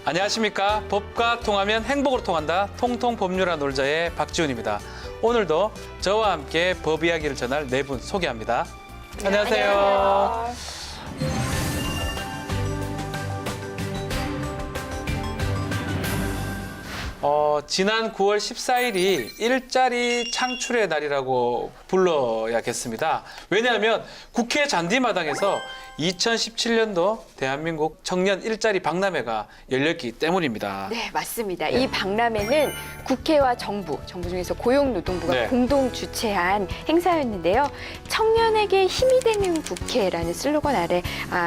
안녕하십니까. 법과 통하면 행복으로 통한다. 통통 법률아 놀자의 박지훈입니다. 오늘도 저와 함께 법 이야기를 전할 네 분 소개합니다. 안녕하세요. 지난 9월 14일이 일자리 창출의 날이라고 불러야겠습니다. 왜냐하면 국회 잔디마당에서 2017년도 대한민국 청년 일자리 박람회가 열렸기 때문입니다. 네, 맞습니다. 이 박람회는 국회와 정부 중에서 고용노동부가 네. 공동 주최한 행사였는데요. 청년에게 힘이 되는 국회라는 슬로건 아래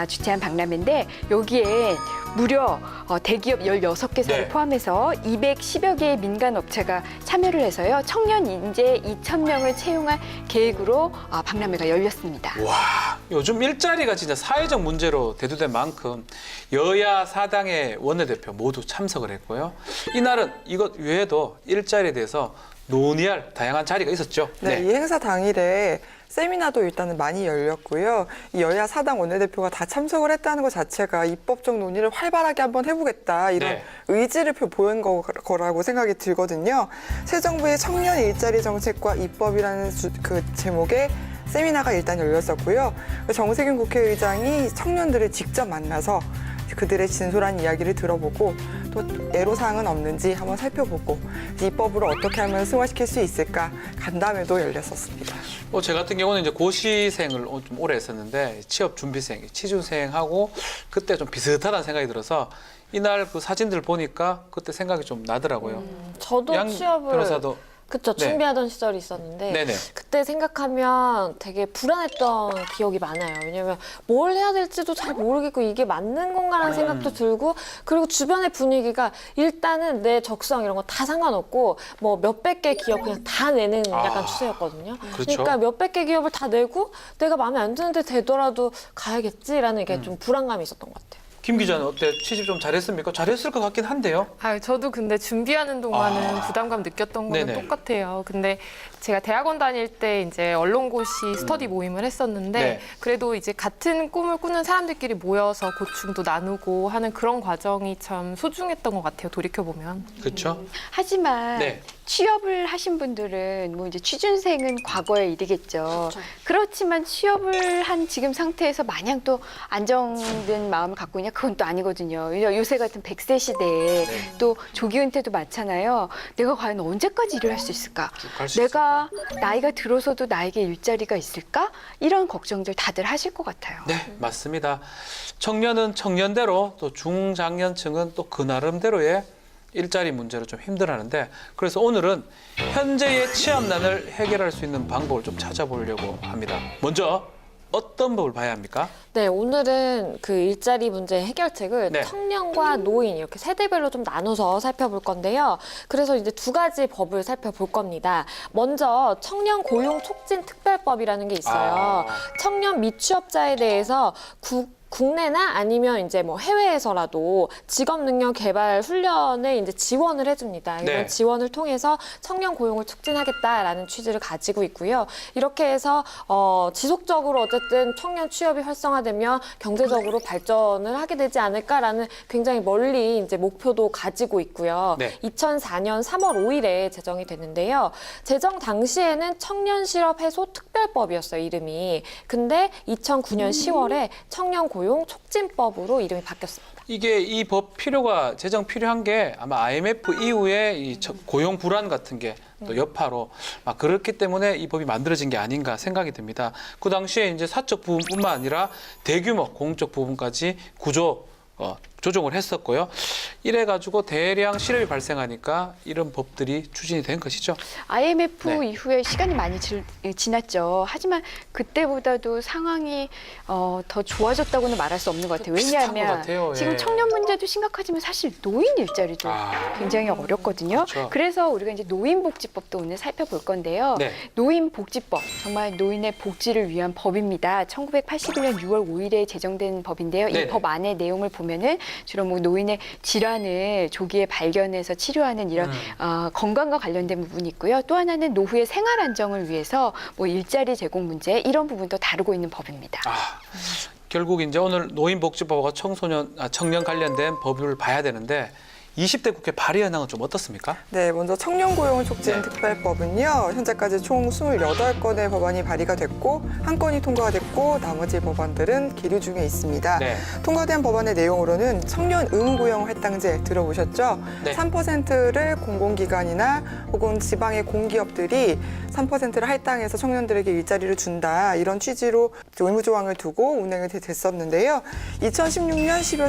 주최한 박람회인데 여기에 무려 대기업 16개사를 네. 포함해서 210여 개의 민간 업체가 참여를 해서요. 청년 인재 2,000명을 채용할 계획으로 박람회가 열렸습니다. 와, 요즘 일자리가 진짜 사회적 문제로 대두된 만큼 여야 사당의 원내대표 모두 참석을 했고요. 이날은 이것 외에도 일자리에 대해서 논의할 다양한 자리가 있었죠. 네, 이 행사 당일에 세미나도 일단은 많이 열렸고요. 이 여야 사당 원내대표가 다 참석을 했다는 것 자체가 입법적 논의를 활발하게 한번 해보겠다 이런 네. 의지를 보인 거라고 생각이 들거든요. 새 정부의 청년 일자리 정책과 입법이라는 그 제목의 세미나가 일단 열렸었고요. 정세균 국회의장이 청년들을 직접 만나서 그들의 진솔한 이야기를 들어보고 또 애로사항은 없는지 한번 살펴보고 입법으로 어떻게 하면 승화시킬 수 있을까 간담회도 열렸었습니다. 제 같은 경우는 이제 고시생을 좀 오래 했었는데 취업 준비생, 취준생하고 그때 좀 비슷하다는 생각이 들어서 이날 그 사진들 보니까 그때 생각이 좀 나더라고요. 저도 양 취업을 변호사도 그쵸, 네. 준비하던 시절이 있었는데 네네. 그때 생각하면 되게 불안했던 기억이 많아요. 왜냐면 뭘 해야 될지도 잘 모르겠고 이게 맞는 건가라는 생각도 들고 그리고 주변의 분위기가 일단은 내 적성 이런 거 다 상관없고 뭐 몇백 개 기업 그냥 다 내는 약간 추세였거든요. 그렇죠. 그러니까 몇백 개 기업을 다 내고 내가 마음에 안 드는데 되더라도 가야겠지라는 게 좀 불안감이 있었던 것 같아요. 김 기자는 어때? 취직 좀 잘했습니까? 잘했을 것 같긴 한데요. 저도 근데 준비하는 동안은 부담감 느꼈던 거는 네네. 똑같아요. 근데 제가 대학원 다닐 때 이제 언론고시 스터디 모임을 했었는데 네. 그래도 이제 같은 꿈을 꾸는 사람들끼리 모여서 고충도 나누고 하는 그런 과정이 참 소중했던 것 같아요. 돌이켜보면. 그렇죠. 하지만 네. 취업을 하신 분들은 뭐 이제 취준생은 과거의 일이겠죠. 그렇지만 취업을 한 지금 상태에서 마냥 또 안정된 마음을 갖고 있냐 그건 또 아니거든요. 요새 같은 100세 시대에 네. 또 조기 은퇴도 많잖아요. 내가 과연 언제까지 일을 할 수 있을까? 갈수 내가 나이가 들어서도 나에게 일자리가 있을까? 이런 걱정들 다들 하실 것 같아요. 네, 맞습니다. 청년은 청년대로 또 중장년층은 또 그 나름대로의 일자리 문제로 좀 힘들어하는데 그래서 오늘은 현재의 취업난을 해결할 수 있는 방법을 좀 찾아보려고 합니다. 먼저 어떤 법을 봐야 합니까? 네, 오늘은 그 일자리 문제 해결책을 네. 청년과 노인 이렇게 세대별로 좀 나눠서 살펴볼 건데요. 그래서 이제 두 가지 법을 살펴볼 겁니다. 먼저 청년 고용 촉진 특별법이라는 게 있어요. 청년 미취업자에 대해서 국내나 아니면 이제 뭐 해외에서라도 직업 능력 개발 훈련에 이제 지원을 해줍니다. 이런 네. 지원을 통해서 청년 고용을 촉진하겠다라는 취지를 가지고 있고요. 이렇게 해서 지속적으로 어쨌든 청년 취업이 활성화되면 경제적으로 발전을 하게 되지 않을까라는 굉장히 멀리 이제 목표도 가지고 있고요. 네. 2004년 3월 5일에 제정이 됐는데요. 제정 당시에는 청년 실업 해소 특별법이었어요, 이름이. 근데 2009년 10월에 청년 고용 촉진법으로 이름이 바뀌었습니다. 이게 이 법 제정 필요한 게 아마 IMF 이후에 이 고용 불안 같은 게 또 여파로 막 그렇기 때문에 이 법이 만들어진 게 아닌가 생각이 듭니다. 그 당시에 이제 사적 부분뿐만 아니라 대규모 공적 부분까지 조정을 했었고요. 이래가지고 대량 실업이 발생하니까 이런 법들이 추진이 된 것이죠. IMF 네. 이후에 시간이 많이 지났죠. 하지만 그때보다도 상황이 더 좋아졌다고는 말할 수 없는 것 같아요. 비슷한 것 왜냐하면 같아요. 예. 지금 청년 문제도 심각하지만 사실 노인 일자리도 굉장히 어렵거든요. 그렇죠. 그래서 우리가 이제 노인복지법도 오늘 살펴볼 건데요. 네. 노인복지법, 정말 노인의 복지를 위한 법입니다. 1981년 6월 5일에 제정된 법인데요. 네네. 이 법 안의 내용을 보면은 주로 뭐 노인의 질환을 조기에 발견해서 치료하는 이런 건강과 관련된 부분이 있고요. 또 하나는 노후의 생활 안정을 위해서 뭐 일자리 제공 문제 이런 부분도 다루고 있는 법입니다. 결국 이제 오늘 노인복지법과 청년 관련된 법을 봐야 되는데 20대 국회 발의 현황은 좀 어떻습니까? 네, 먼저 청년 고용 촉진 네. 특별법은요. 현재까지 총 28건의 법안이 발의가 됐고 한 건이 통과가 됐고 나머지 법안들은 계류 중에 있습니다. 네. 통과된 법안의 내용으로는 청년 의무고용 할당제 들어보셨죠? 네. 3%를 공공기관이나 혹은 지방의 공기업들이 3%를 할당해서 청년들에게 일자리를 준다. 이런 취지로 의무조항을 두고 운행이 됐었는데요. 2016년 12월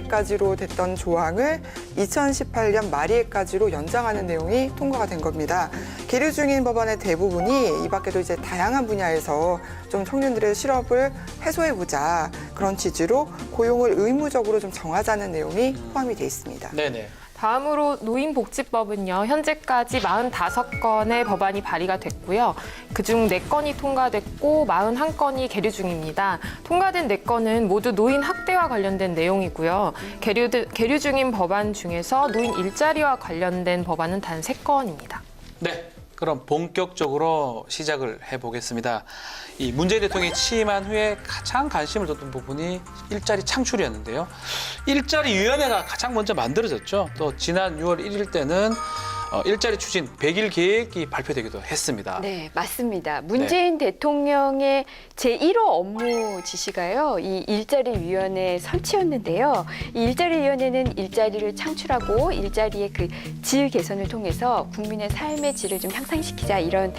31일까지로 됐던 조항을 2018년 말일까지로 연장하는 내용이 통과가 된 겁니다. 계류 중인 법안의 대부분이 이 밖에도 이제 다양한 분야에서 좀 청년들의 실업을 해소해보자 그런 취지로 고용을 의무적으로 좀 정하자는 내용이 포함이 돼 있습니다. 네네. 다음으로 노인복지법은요. 현재까지 45건의 법안이 발의가 됐고요. 그중 4건이 통과됐고 41건이 계류 중입니다. 통과된 4건은 모두 노인 학대와 관련된 내용이고요. 계류 중인 법안 중에서 노인 일자리와 관련된 법안은 단 3건입니다. 네. 그럼 본격적으로 시작을 해보겠습니다. 이 문재인 대통령이 취임한 후에 가장 관심을 뒀던 부분이 일자리 창출이었는데요. 일자리위원회가 가장 먼저 만들어졌죠. 또 지난 6월 1일 때는 일자리 추진 100일 계획이 발표되기도 했습니다. 네, 맞습니다. 문재인 대통령의 제1호 업무 지시가요, 이 일자리위원회 설치였는데요. 이 일자리위원회는 일자리를 창출하고 일자리의 그 질 개선을 통해서 국민의 삶의 질을 좀 향상시키자 이런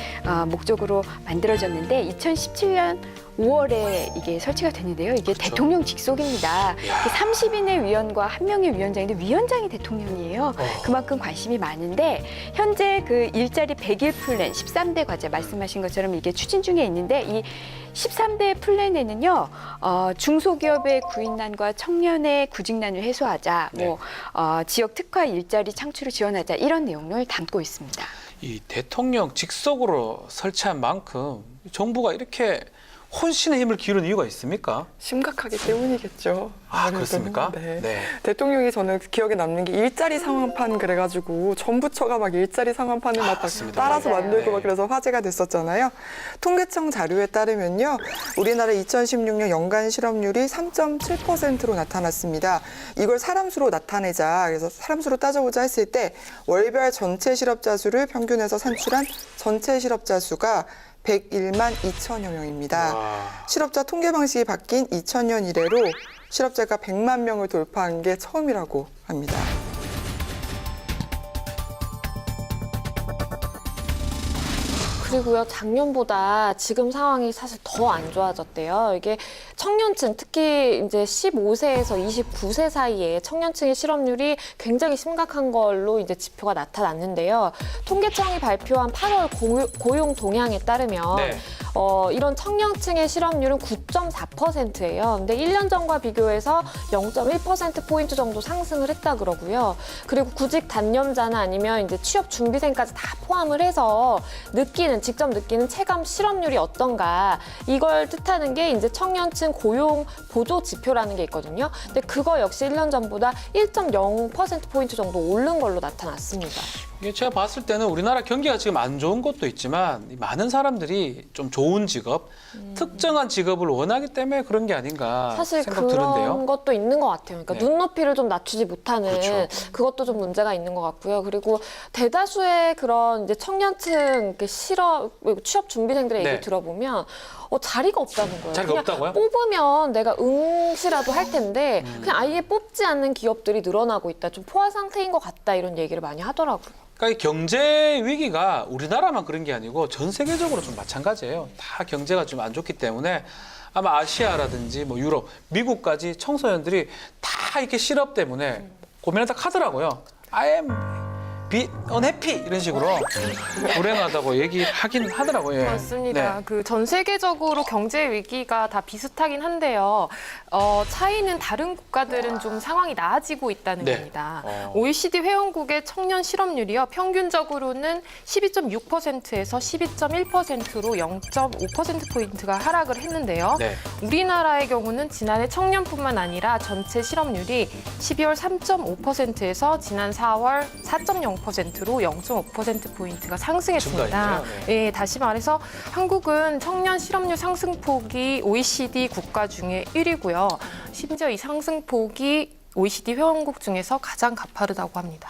목적으로 만들어졌는데 2017년 5월에 이게 설치가 됐는데요. 이게 그렇죠. 대통령 직속입니다. 30인의 위원과 1명의 위원장인데 위원장이 대통령이에요. 그만큼 관심이 많은데 현재 그 일자리 100일 플랜 13대 과제 말씀하신 것처럼 이게 추진 중에 있는데 이 13대 플랜에는요. 중소기업의 구인난과 청년의 구직난을 해소하자, 네. 지역 특화 일자리 창출을 지원하자 이런 내용을 담고 있습니다. 이 대통령 직속으로 설치한 만큼 정부가 이렇게 혼신의 힘을 기울인 이유가 있습니까? 심각하기 때문이겠죠. 아, 아무래도. 그렇습니까? 네. 대통령이 저는 기억에 남는 게 일자리 상황판 그래가지고 정부처가 막 일자리 상황판을 막 맞습니다. 따라서 맞아요. 만들고 네. 막 그래서 화제가 됐었잖아요. 통계청 자료에 따르면요. 우리나라 2016년 연간 실업률이 3.7%로 나타났습니다. 이걸 사람 수로 나타내자. 그래서 사람 수로 따져보자 했을 때 월별 전체 실업자 수를 평균해서 산출한 전체 실업자 수가 101만 2천여 명입니다. 와. 실업자 통계 방식이 바뀐 2000년 이래로 실업자가 100만 명을 돌파한 게 처음이라고 합니다. 그리고요, 작년보다 지금 상황이 사실 더 안 좋아졌대요. 이게 청년층, 특히 이제 15세에서 29세 사이에 청년층의 실업률이 굉장히 심각한 걸로 이제 지표가 나타났는데요. 통계청이 발표한 8월 고용 동향에 따르면 네. 이런 청년층의 실업률은 9.4%예요. 근데 1년 전과 비교해서 0.1%포인트 정도 상승을 했다 그러고요. 그리고 구직 단념자나 아니면 이제 취업 준비생까지 다 포함을 해서 직접 느끼는 체감 실업률이 어떤가 이걸 뜻하는 게 이제 청년층 고용 보조 지표라는 게 있거든요. 근데 그거 역시 1년 전보다 1.0%포인트 정도 오른 걸로 나타났습니다. 이게 제가 봤을 때는 우리나라 경기가 지금 안 좋은 것도 있지만 이 많은 사람들이 좀 좋은 직업, 특정한 직업을 원하기 때문에 그런 게 아닌가 사실 생각 그런 드는데요. 것도 있는 것 같아요. 그러니까 네. 눈높이를 좀 낮추지 못하는 그렇죠. 그것도 좀 문제가 있는 것 같고요. 그리고 대다수의 그런 이제 청년층 취업 준비생들의 네. 얘기 들어보면 자리가 없다는 거예요. 자리가 그냥 없다고요? 뽑으면 내가 응시라도 할 텐데 그냥 아예 뽑지 않는 기업들이 늘어나고 있다. 좀 포화 상태인 것 같다 이런 얘기를 많이 하더라고요. 그러니까 이 경제 위기가 우리나라만 그런 게 아니고 전 세계적으로 좀 마찬가지예요. 다 경제가 좀 안 좋기 때문에 아마 아시아라든지 뭐 유럽, 미국까지 청소년들이 다 이렇게 실업 때문에 고민을 다 하더라고요. I am unhappy 이런 식으로 불행하다고 얘기하긴 하더라고요. 예. 맞습니다. 네. 그 전 세계적으로 경제 위기가 다 비슷하긴 한데요. 차이는 다른 국가들은 좀 상황이 나아지고 있다는 네. 겁니다. 어. OECD 회원국의 청년 실업률이요. 평균적으로는 12.6%에서 12.1%로 0.5%포인트가 하락을 했는데요. 네. 우리나라의 경우는 지난해 청년뿐만 아니라 전체 실업률이 12월 3.5%에서 지난 4월 4.0% 0.4%로 0.5%포인트가 상승했습니다. 증가했네요. 예, 다시 말해서 한국은 청년 실업률 상승폭이 OECD 국가 중에 1위고요. 심지어 이 상승폭이 OECD 회원국 중에서 가장 가파르다고 합니다.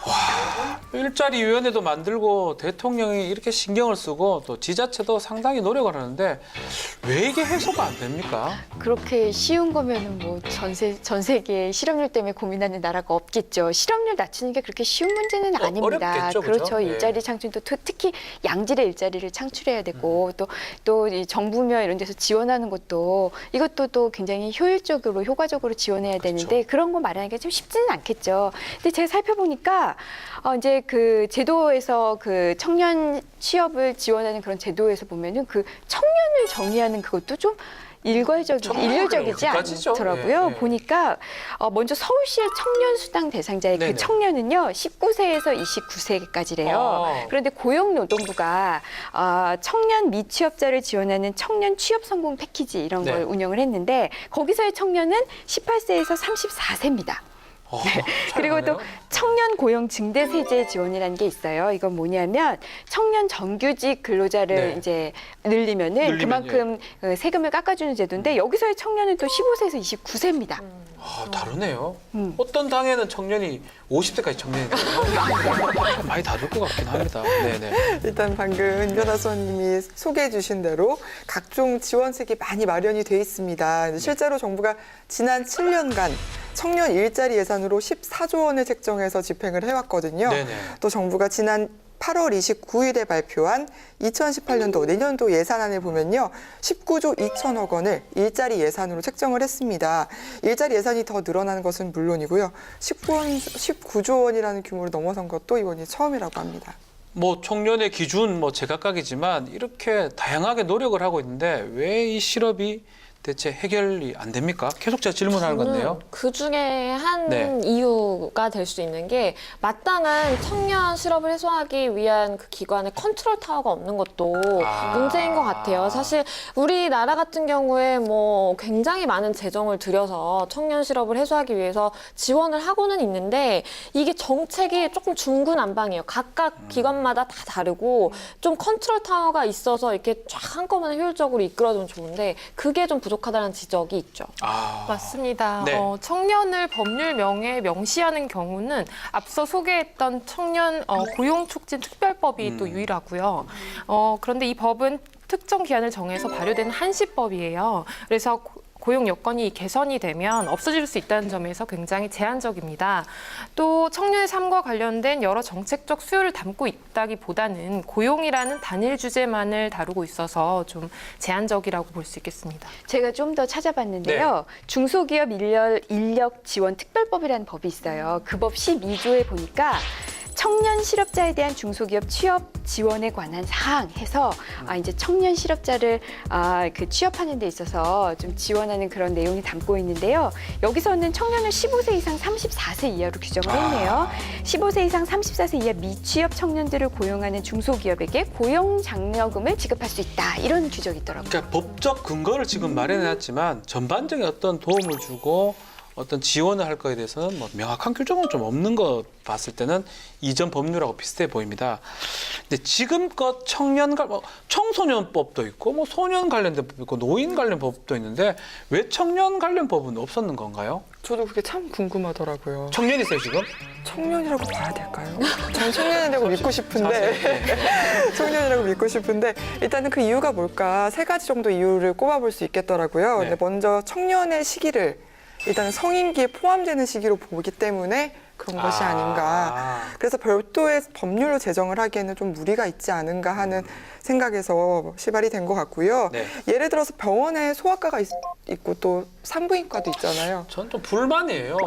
일자리 위원회도 만들고 대통령이 이렇게 신경을 쓰고 또 지자체도 상당히 노력을 하는데 왜 이게 해소가 안 됩니까? 그렇게 쉬운 거면은 뭐 전 세계 실업률 때문에 고민하는 나라가 없겠죠. 실업률 낮추는 게 그렇게 쉬운 문제는 아닙니다. 어렵겠죠, 그렇죠. 그죠? 일자리 예. 창출도 특히 양질의 일자리를 창출해야 되고 또 이 정부며 이런 데서 지원하는 것도 이것도 또 굉장히 효율적으로 효과적으로 지원해야 되는데 그런 거 마련하기 좀 쉽지는 않겠죠. 근데 제가 살펴보니까 이제 그 제도에서 그 청년 취업을 지원하는 그런 제도에서 보면은 그 청년을 정의하는 그것도 좀 일률적이지 여기까지죠. 않더라고요. 예, 예. 보니까 먼저 서울시의 청년 수당 대상자의 네네. 그 청년은요 19세에서 29세까지래요. 그런데 고용노동부가 청년 미취업자를 지원하는 청년 취업 성공 패키지 이런 걸 네. 운영을 했는데 거기서의 청년은 18세에서 34세입니다. 그리고 또 청년 고용 증대 세제 지원이라는 게 있어요. 이건 뭐냐면 청년 정규직 근로자를 네. 이제 늘리면은 그만큼 세금을 깎아주는 제도인데 여기서의 청년은 또 15세에서 29세입니다. 다르네요. 어떤 당에는 청년이 50대까지 청년인데요. 많이 다를 것 같긴 합니다. 네네. 일단 방금 은변아 수원님이 소개해 주신 대로 각종 지원책이 많이 마련이 돼 있습니다. 실제로 정부가 지난 7년간 청년 일자리 예산으로 14조 원을 책정해서 집행을 해왔거든요. 네네. 또 정부가 지난 8월 29일에 발표한 2018년도 내년도 예산안을 보면요. 19조 2천억 원을 일자리 예산으로 책정을 했습니다. 일자리 예산이 더 늘어나는 것은 물론이고요. 19조 원이라는 규모를 넘어선 것도 이번이 처음이라고 합니다. 뭐 청년의 기준 뭐 제각각이지만 이렇게 다양하게 노력을 하고 있는데 왜 이 실업이 대체 해결이 안 됩니까? 계속 제가 질문하는 건데요. 그 중에 한 네. 이유가 될 수 있는 게 마땅한 청년 실업을 해소하기 위한 그 기관의 컨트롤 타워가 없는 것도 문제인 것 같아요. 사실 우리나라 같은 경우에 뭐 굉장히 많은 재정을 들여서 청년 실업을 해소하기 위해서 지원을 하고는 있는데 이게 정책이 조금 중구난방이에요. 각각 기관마다 다 다르고 좀 컨트롤 타워가 있어서 이렇게 쫙 한꺼번에 효율적으로 이끌어주면 좋은데 그게 좀 부족하다는 지적이 있죠. 맞습니다. 네. 청년을 법률명에 명시하는 경우는 앞서 소개했던 청년 고용촉진 특별법이 또 유일하고요. 그런데 이 법은 특정 기한을 정해서 발효된 한시법이에요. 그래서 고용 여건이 개선이 되면 없어질 수 있다는 점에서 굉장히 제한적입니다. 또 청년의 삶과 관련된 여러 정책적 수요를 담고 있다기보다는 고용이라는 단일 주제만을 다루고 있어서 좀 제한적이라고 볼 수 있겠습니다. 제가 좀 더 찾아봤는데요. 중소기업 인력 지원 특별법이라는 법이 있어요. 그 법 12조에 보니까 청년 실업자에 대한 중소기업 취업 지원에 관한 사항 해서 이제 청년 실업자를 그 취업하는 데 있어서 좀 지원하는 그런 내용이 담고 있는데요. 여기서는 청년을 15세 이상 34세 이하로 규정을 했네요. 15세 이상 34세 이하 미취업 청년들을 고용하는 중소기업에게 고용 장려금을 지급할 수 있다. 이런 규정이 있더라고요. 그러니까 법적 근거를 지금 마련해놨지만 전반적인 어떤 도움을 주고 어떤 지원을 할 거에 대해서는 뭐 명확한 규정은 좀 없는 거 봤을 때는 이전 법률하고 비슷해 보입니다. 근데 지금껏 청소년법도 있고 뭐 소년 관련된 법도 있고 노인 관련 법도 있는데 왜 청년 관련 법은 없었는 건가요? 저도 그게 참 궁금하더라고요. 청년이세요 지금? 청년이라고 봐야 될까요? 전 청년이라고 믿고 싶은데 청년이라고 믿고 싶은데 일단은 그 이유가 뭘까 3가지 정도 이유를 꼽아볼 수 있겠더라고요. 네. 근데 먼저 청년의 시기를 일단 성인기에 포함되는 시기로 보기 때문에 그런 것이 아닌가. 그래서 별도의 법률로 제정을 하기에는 좀 무리가 있지 않은가 하는 생각에서 시발이 된 것 같고요. 네. 예를 들어서 병원에 소아과가 있고 또 산부인과도 있잖아요. 전 좀 불만이에요.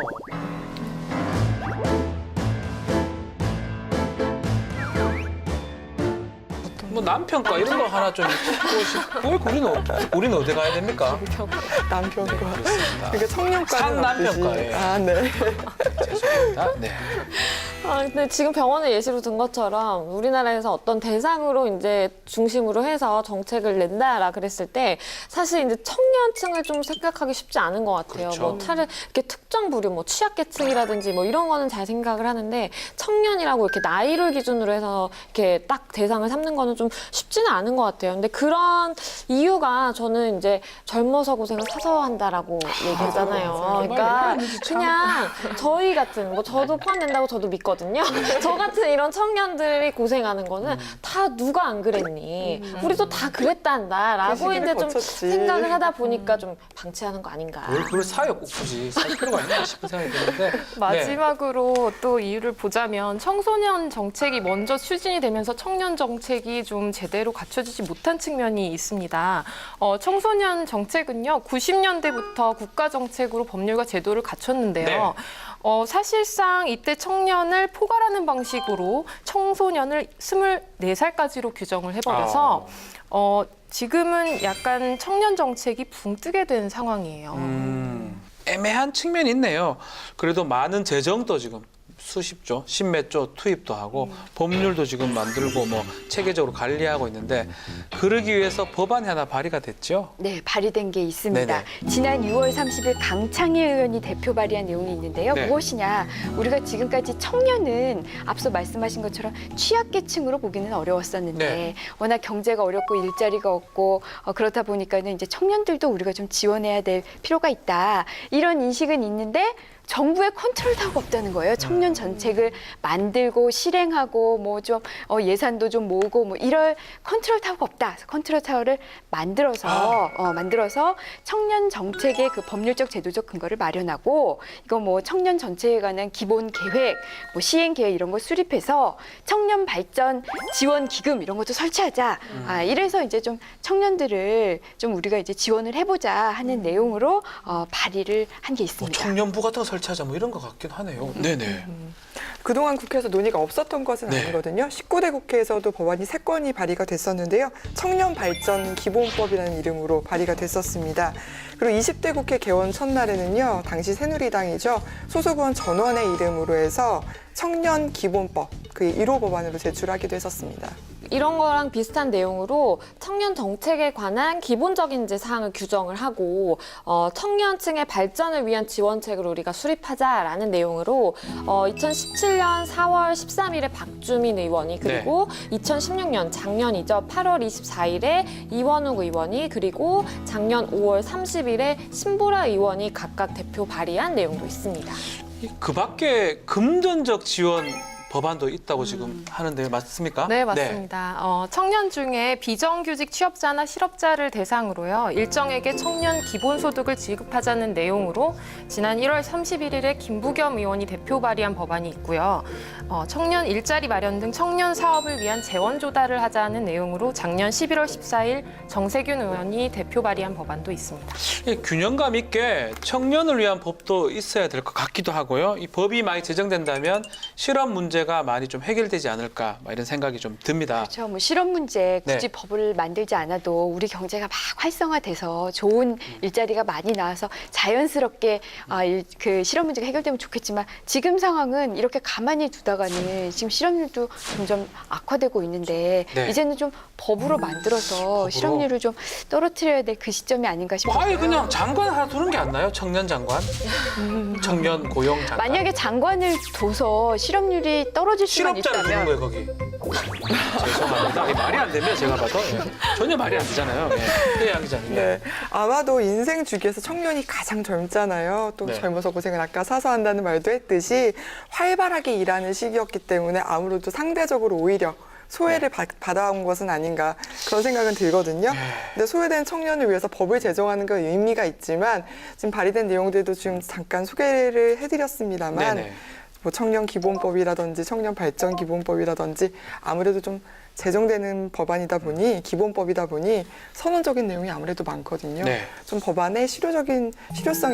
뭐 남편과 이런 거 하나 좀 있고 싶고 우리는 어디 가야 됩니까? 남편과. 그렇습니다. 그러니까 청년과는 상남편과에. 없듯이. 네. 죄송합니다. 네. 근데 지금 병원을 예시로 든 것처럼 우리나라에서 어떤 대상으로 이제 중심으로 해서 정책을 낸다라 그랬을 때 사실 이제 청년층을 좀 생각하기 쉽지 않은 것 같아요. 그렇죠. 뭐 차라리 이렇게 특정 부류, 뭐 취약계층이라든지 뭐 이런 거는 잘 생각을 하는데 청년이라고 이렇게 나이를 기준으로 해서 이렇게 딱 대상을 삼는 거는 좀 쉽지는 않은 것 같아요. 근데 그런 이유가 저는 이제 젊어서 고생을 사서 한다라고 얘기하잖아요. 그러니까 그냥 저희 같은 뭐 저도 포함된다고 저도 믿거든요. 저 같은 이런 청년들이 고생하는 거는 다 누가 안 그랬니? 우리도 다 그랬단다라고 그 시기를 이제 좀 거쳤지. 생각을 하다 보니까 좀 방치하는 거 아닌가. 뭘 그걸 사요 꼭 굳이 살 필요가 있나 싶은 생각이 드는데 마지막으로 또 이유를 보자면 청소년 정책이 먼저 추진이 되면서 청년 정책이 좀 제대로 갖춰지지 못한 측면이 있습니다. 청소년 정책은요, 90년대부터 국가 정책으로 법률과 제도를 갖췄는데요. 사실상 이때 청년을 포괄하는 방식으로 청소년을 24살까지로 규정을 해버려서 지금은 약간 청년 정책이 붕 뜨게 된 상황이에요. 애매한 측면이 있네요. 그래도 많은 재정도 지금 수십조, 십몇 조 투입도 하고 법률도 지금 만들고 뭐 체계적으로 관리하고 있는데 그러기 위해서 법안이 하나 발의가 됐죠. 네, 발의된 게 있습니다. 네네. 지난 6월 30일 강창희 의원이 대표 발의한 내용이 있는데요. 네. 무엇이냐? 우리가 지금까지 청년은 앞서 말씀하신 것처럼 취약계층으로 보기는 어려웠었는데 네. 워낙 경제가 어렵고 일자리가 없고 그렇다 보니까는 이제 청년들도 우리가 좀 지원해야 될 필요가 있다. 이런 인식은 있는데 정부의 컨트롤 타워가 없다는 거예요. 청년 정책을 만들고 실행하고 뭐 좀 예산도 좀 모으고 뭐 이럴 컨트롤 타워가 없다. 그래서 컨트롤 타워를 만들어서 청년 정책의 그 법률적 제도적 근거를 마련하고 이거 뭐 청년 정책에 관한 기본 계획, 뭐 시행 계획 이런 거 수립해서 청년 발전 지원 기금 이런 것도 설치하자. 이래서 이제 좀 청년들을 좀 우리가 이제 지원을 해보자 하는 내용으로 발의를 한 게 뭐 있습니다. 청년부 같은 거 설치하자 뭐 이런 것 같긴 하네요. 네네. 그동안 국회에서 논의가 없었던 것은 네. 아니거든요. 19대 국회에서도 법안이 3건이 발의가 됐었는데요. 청년 발전 기본법이라는 이름으로 발의가 됐었습니다. 그리고 20대 국회 개원 첫날에는요. 당시 새누리당이죠. 소속 의원 전원의 이름으로 해서 청년 기본법, 그 1호 법안으로 제출하기도 했었습니다. 이런 거랑 비슷한 내용으로 청년 정책에 관한 기본적인 이제 사항을 규정을 하고 청년층의 발전을 위한 지원책을 우리가 수립하자라는 내용으로 2017년 4월 13일에 박주민 의원이 그리고 2016년 작년이죠. 8월 24일에 이원욱 의원이 그리고 작년 5월 30일에 신보라 의원이 각각 대표 발의한 내용도 있습니다. 그 밖에 금전적 지원 법안도 있다고 지금 하는데 맞습니까? 네, 맞습니다. 청년 중에 비정규직 취업자나 실업자를 대상으로요. 일정에게 청년 기본소득을 지급하자는 내용으로 지난 1월 31일에 김부겸 의원이 대표 발의한 법안이 있고요. 청년 일자리 마련 등 청년 사업을 위한 재원 조달을 하자는 내용으로 작년 11월 14일 정세균 의원이 대표 발의한 법안도 있습니다. 이 균형감 있게 청년을 위한 법도 있어야 될 것 같기도 하고요. 이 법이 많이 제정된다면 실업 문제가 많이 좀 해결되지 않을까 이런 생각이 좀 듭니다. 그렇죠. 뭐 실업 문제 굳이 네. 법을 만들지 않아도 우리 경제가 막 활성화돼서 좋은 일자리가 많이 나와서 자연스럽게 그 실업 문제가 해결되면 좋겠지만 지금 상황은 이렇게 가만히 두다가는 지금 실업률도 점점 악화되고 있는데 네. 이제는 좀 법으로 만들어서 실업률을 좀 떨어뜨려야 될 그 시점이 아닌가 싶어요. 아예 그냥 장관 하나 두는 게 안 나요? 청년 장관? 청년 고용 장관? 만약에 장관을 둬서 실업률이 떨어질 수만 실업자를 두는 있다면 거예요 거기. 죄송합니다. 이게 말이 안 되면 제가 봐도 전혀 말이 안 되잖아요. 양 기자님. 네, 아마도 인생 주기에서 청년이 가장 젊잖아요. 또 네. 젊어서 고생을 아까 사서 한다는 말도 했듯이 활발하게 일하는 시기였기 때문에 아무래도 상대적으로 오히려 소외를 받아온 것은 아닌가 그런 생각은 들거든요. 근데 소외된 청년을 위해서 법을 제정하는 건 의미가 있지만 지금 발의된 내용들도 지금 잠깐 소개를 해드렸습니다만 네네. 뭐 청년 기본법이라든지 청년 발전 기본법이라든지 아무래도 좀 제정되는 법안이다 보니 기본법이다 보니 선언적인 내용이 아무래도 많거든요. 네. 좀 법안에 실효성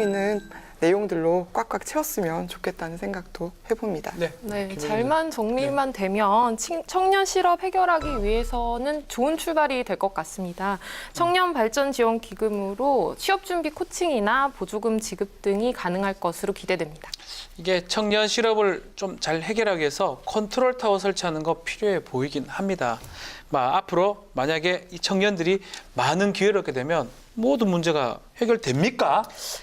있는 내용들로 꽉꽉 채웠으면 좋겠다는 생각도 해봅니다. 네. 네, 김 잘만 정리만 되면 청년 실업 해결하기 위해서는 좋은 출발이 될 것 같습니다. 청년 발전 지원 기금으로 취업 준비 코칭이나 보조금 지급 등이 가능할 것으로 기대됩니다. 이게 청년 실업을 좀 잘 해결하기 위해서 컨트롤 타워 설치하는 거 필요해 보이긴 합니다. 앞으로 만약에 이 청년들이 많은 기회를 얻게 되면 모든 문제가 해결됩니까?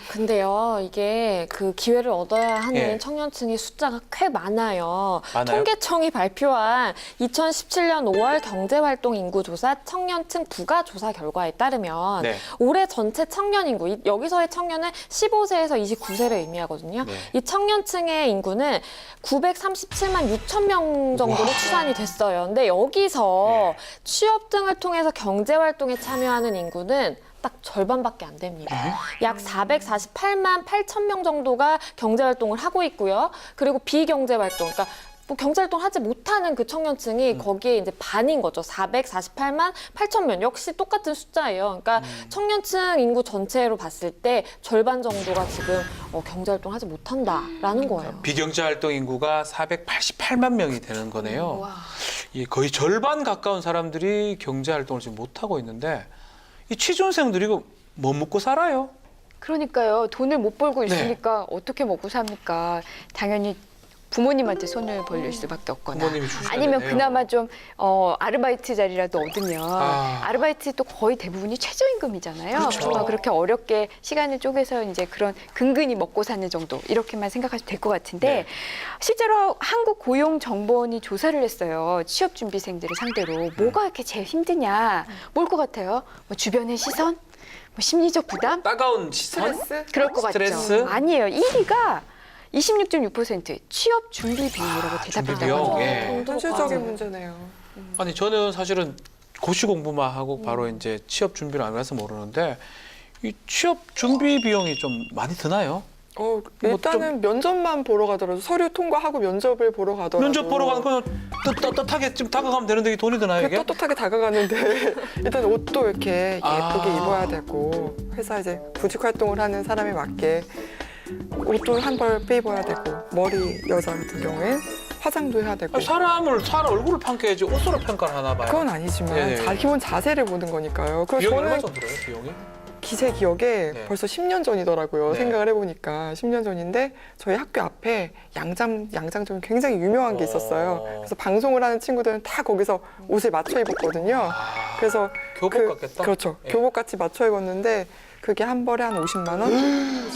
근데요, 이게 그 기회를 얻어야 하는 예. 청년층의 숫자가 꽤 많아요. 많아요? 통계청이 발표한 2017년 5월 경제활동 인구조사 청년층 부가 조사 결과에 따르면 네. 올해 전체 청년 인구, 여기서의 청년은 15세에서 29세를 의미하거든요. 네. 이 청년층의 인구는 937만 6천 명 정도로 추산이 됐어요. 근데 여기서 취업 등을 통해서 경제활동에 참여하는 인구는 딱 절반밖에 안 됩니다. 약 448만 8천 명 정도가 경제활동을 하고 있고요. 그리고 비경제활동, 그러니까 뭐 경제활동 하지 못하는 그 청년층이 거기에 이제 반인 거죠. 448만 8천 명. 역시 똑같은 숫자예요. 그러니까 청년층 인구 전체로 봤을 때 절반 정도가 지금 경제활동 하지 못한다라는 거예요. 비경제 활동 인구가 488만 명이 되는 거네요. 와. 이 거의 절반 가까운 사람들이 경제 활동을 지금 못 하고 있는데 이 취준생들이 이거 뭐 먹고 살아요? 그러니까요. 돈을 못 벌고 네. 있으니까 어떻게 먹고 삽니까? 당연히 부모님한테 손을 벌릴 수밖에 없거나 부모님이 주셔야 아니면 되네요. 그나마 좀 아르바이트 자리라도 얻으면 아르바이트도 거의 대부분이 최저임금이잖아요. 그렇죠. 그렇게 어렵게 시간을 쪼개서 이제 그런 근근히 먹고 사는 정도 이렇게만 생각하시면 될 것 같은데 네. 실제로 한국고용정보원이 조사를 했어요. 취업준비생들을 상대로 뭐가 이렇게 제일 힘드냐, 뭘 것 같아요? 뭐 주변의 시선, 뭐 심리적 부담, 따가운 시선? 스트레스? 그럴 것 스트레스? 같죠. 아니에요. 1위가 26.6% 취업 준비 비용이라고 준비 대답했다고 비용, 하죠. 예. 현실적인 문제네요. 아니 저는 사실은 고시 공부만 하고 바로 이제 취업 준비를 안 해서 모르는데 이 취업 준비 비용이 좀 많이 드나요? 일단은 면접만 보러 가더라도 서류 통과하고 면접을 보러 가더라도 면접 보러 가는 거 떳떳하게 좀 다가가면 되는데 이게 돈이 드나요 이게? 떳떳하게 다가가는데 일단 옷도 이렇게 예쁘게 입어야 되고 회사 이제 구직 활동을 하는 사람에 맞게 옷도 한 벌 빼입어야 되고 머리 여자 같은 경우엔 화장도 해야 되고 사람 얼굴을 평가해야지 옷으로 평가를 하나 봐요. 그건 아니지만 네. 기본 자세를 보는 거니까요. 그래서 비용이 얼마 저는 정도 들어요 비용이? 기세 기억에 네. 벌써 10년 전이더라고요. 네. 생각을 해보니까 10년 전인데 저희 학교 앞에 양장점이 굉장히 유명한 게 있었어요. 그래서 방송을 하는 친구들은 다 거기서 옷을 맞춰 입었거든요. 그래서 교복 같겠다? 그렇죠. 예. 교복같이 맞춰 입었는데 그게 한 벌에 한 50만 원?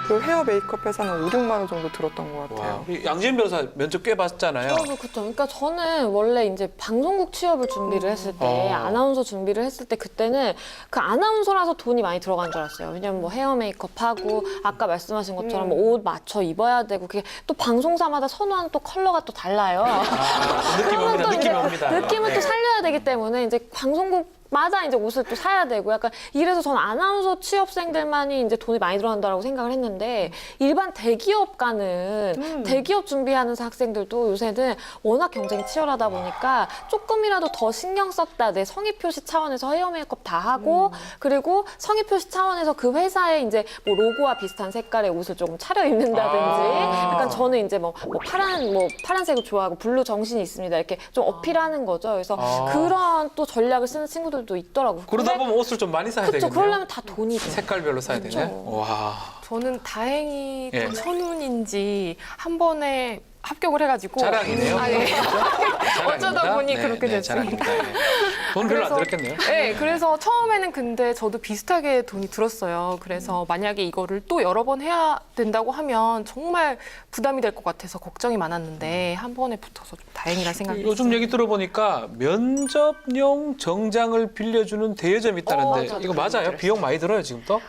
그 헤어 메이크업에서 한 5, 6만 원 정도 들었던 것 같아요. 와, 양지은 변호사 면접 꽤 봤잖아요. 그렇죠. 그러니까 저는 원래 이제 방송국 취업을 준비를 했을 때 아나운서 준비를 했을 때 그때는 그 아나운서라서 돈이 많이 들어간 줄 알았어요. 왜냐면 뭐 헤어 메이크업 하고 아까 말씀하신 것처럼 뭐 옷 맞춰 입어야 되고 그게 또 방송사마다 선호하는 또 컬러가 또 달라요. 느낌 옵니다. 또 이제 느낌이 옵니다. 느낌을 네. 또 살려야 되기 때문에 이제 방송국마다 이제 옷을 또 사야 되고 약간 이래서 저는 아나운서 취업생들만이 이제 돈이 많이 들어간다라고 생각을 했는데 일반 대기업가는 대기업 준비하는 학생들도 요새는 워낙 경쟁이 치열하다 보니까 조금이라도 더 신경 썼다 내 성의 표시 차원에서 헤어 메이크업 다 하고 그리고 성의 표시 차원에서 그 회사에 이제 뭐 로고와 비슷한 색깔의 옷을 조금 차려 입는다든지 약간 저는 이제 뭐 파란색을 좋아하고 블루 정신이 있습니다 이렇게 좀 어필하는 거죠. 그래서 그런 또 전략을 쓰는 친구들도 있더라고요. 그러다 보면 옷을 좀 많이 사야 그렇죠. 되겠네요. 그러려면 다 돈이 돼요. 색깔별로 사야 그쵸. 되네. 와. 저는 다행히 예. 천운인지 한 번에 합격을 해가지고 자랑이네요. 예. 자랑입니다. 어쩌다 보니 그렇게 됐습니다. 자랑입니다. 예. 돈 별로 안 그래서- 들었겠네요. 네, 그래서 처음에는 근데 저도 비슷하게 돈이 들었어요. 그래서 만약에 이거를 또 여러 번 해야 된다고 하면 정말 부담이 될 것 같아서 걱정이 많았는데 한 번에 붙어서 좀 다행이라 생각했어요. 요즘 얘기 들어보니까 면접용 정장을 빌려주는 대여점이 있다는데 저도 이거 그런 거 맞아요? 들었어요. 비용 많이 들어요 지금도?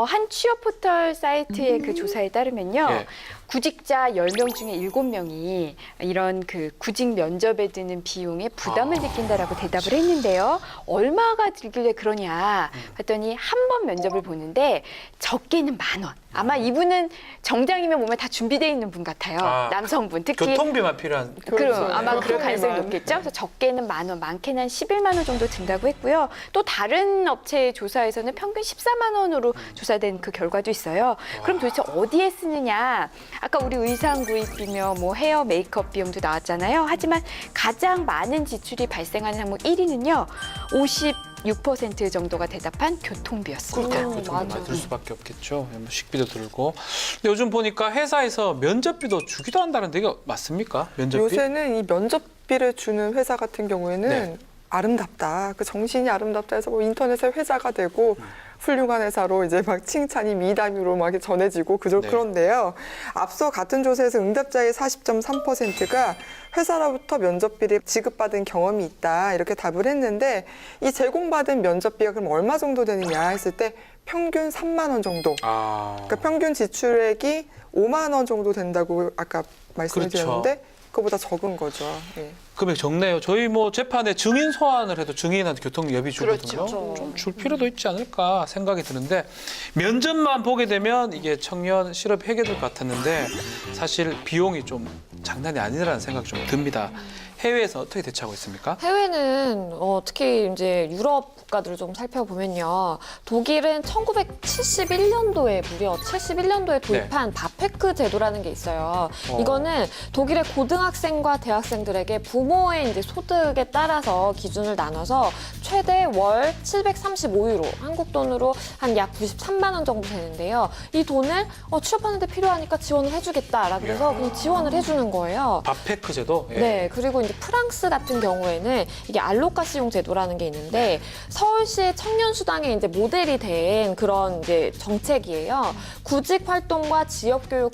한 취업 포털 사이트의 그 조사에 따르면요. 예. 구직자 10명 중에 7명이 이런 그 구직 면접에 드는 비용에 부담을 느낀다라고 대답을 했는데요. 얼마가 들길래 그러냐 봤더니 한 번 면접을 보는데 적게는 10,000원. 아마 이분은 정장이면 몸에 다 준비되어 있는 분 같아요. 아, 남성분 특히. 교통비만 필요한. 그럼 아마 그럴 교통비만. 가능성이 높겠죠. 그래서 적게는 10,000원, 많게는 한 11만 원 정도 든다고 했고요. 또 다른 업체 조사에서는 평균 14만 원으로 조사된 그 결과도 있어요. 그럼 도대체 어디에 쓰느냐? 아까 우리 의상 구입비며 뭐 헤어 메이크업 비용도 나왔잖아요. 하지만 가장 많은 지출이 발생하는 항목 1위는요. 56% 정도가 대답한 교통비였습니다. 그렇죠. 맞아. 들 수밖에 없겠죠. 뭐 식비도 들고. 근데 요즘 보니까 회사에서 면접비도 주기도 한다는데 이거 맞습니까? 면접비? 요새는 이 면접비를 주는 회사 같은 경우에는 네. 아름답다. 그 정신이 아름답다 해서 뭐 인터넷에 회자가 되고 훌륭한 회사로 이제 막 칭찬이 미담으로 막 전해지고 네. 그런데요. 앞서 같은 조사에서 응답자의 40.3%가 회사로부터 면접비를 지급받은 경험이 있다 이렇게 답을 했는데 이 제공받은 면접비가 그럼 얼마 정도 되느냐 했을 때 평균 3만 원 정도. 아. 그러니까 평균 지출액이 5만 원 정도 된다고 아까 말씀을 그렇죠. 드렸는데 그거보다 적은 거죠. 예. 금액 적네요. 저희 뭐 재판에 증인 소환을 해도 증인한테 교통예비 주거든요. 그렇죠. 좀 줄 필요도 있지 않을까 생각이 드는데 면접만 보게 되면 이게 청년 실업 해결될 것 같았는데 사실 비용이 좀 장난이 아니라는 생각이 좀 듭니다. 해외에서 어떻게 대처하고 있습니까? 해외는 특히 이제 유럽 국가들을 좀 살펴보면요. 독일은 1971년도에 무려 71년도에 도입한 바페크 제도라는 게 있어요. 이거는 독일의 고등학생과 대학생들에게 부모의 이제 소득에 따라서 기준을 나눠서 최대 월 735유로, 한국 돈으로 한 약 93만 원 정도 되는데요. 이 돈을 취업하는데 필요하니까 지원을 해주겠다라 그래서 그냥 지원을 해주는 거예요. 바페크 제도? 예. 네, 그리고 이제 프랑스 같은 경우에는 이게 알로카시용 제도라는 게 있는데 서울시의 청년 수당에 이제 모델이 된 그런 이제 정책이에요. 구직 활동과 직업 교육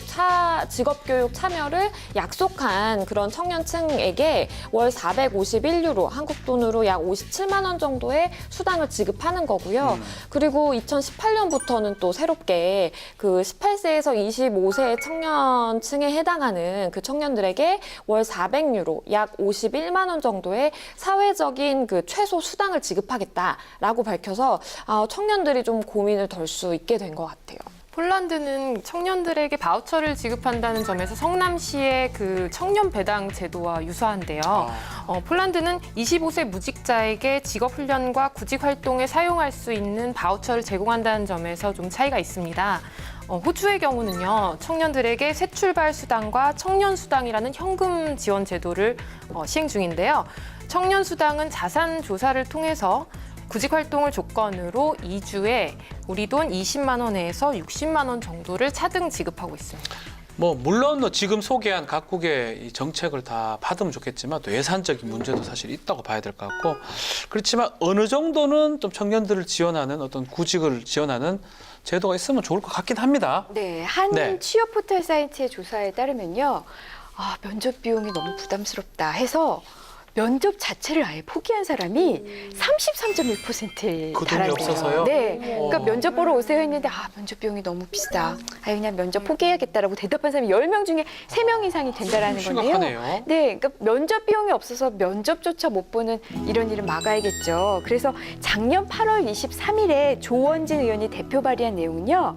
참여를 약속한 그런 청년층에게 월 451유로, 한국 돈으로 약 57만 원 정도의 수당을 지급하는 거고요. 그리고 2018년부터는 또 새롭게 그 18세에서 25세 청년층에 해당하는 그 청년들에게 월 400유로, 약 51만 원 정도의 사회적인 그 최소 수당을 지급하겠다라고 밝혀서 청년들이 좀 고민을 덜 수 있게 된 것 같아요. 폴란드는 청년들에게 바우처를 지급한다는 점에서 성남시의 그 청년 배당 제도와 유사한데요. 폴란드는 25세 무직자에게 직업 훈련과 구직 활동에 사용할 수 있는 바우처를 제공한다는 점에서 좀 차이가 있습니다. 호주의 경우는요, 청년들에게 새 출발 수당과 청년 수당이라는 현금 지원 제도를 시행 중인데요. 청년 수당은 자산 조사를 통해서 구직 활동을 조건으로 2주에 우리 돈 20만 원에서 60만 원 정도를 차등 지급하고 있습니다. 뭐 물론 지금 소개한 각국의 이 정책을 다 받으면 좋겠지만 또 예산적인 문제도 사실 있다고 봐야 될 것 같고 그렇지만 어느 정도는 좀 청년들을 지원하는 어떤 구직을 지원하는 제도가 있으면 좋을 것 같긴 합니다. 네, 한 네. 취업 포털 사이트의 조사에 따르면요. 면접 비용이 너무 부담스럽다 해서 면접 자체를 아예 포기한 사람이 33.1%에 그 돈이 달한대요. 없어서요? 네, 그러니까 면접 보러 오세요 했는데 면접 비용이 너무 비싸. 그냥 면접 포기해야겠다라고 대답한 사람이 10명 중에 3명 이상이 된다라는 건데요. 심각하네요. 네, 그러니까 면접 비용이 없어서 면접조차 못 보는 이런 일은 막아야겠죠. 그래서 작년 8월 23일에 조원진 의원이 대표 발의한 내용은요.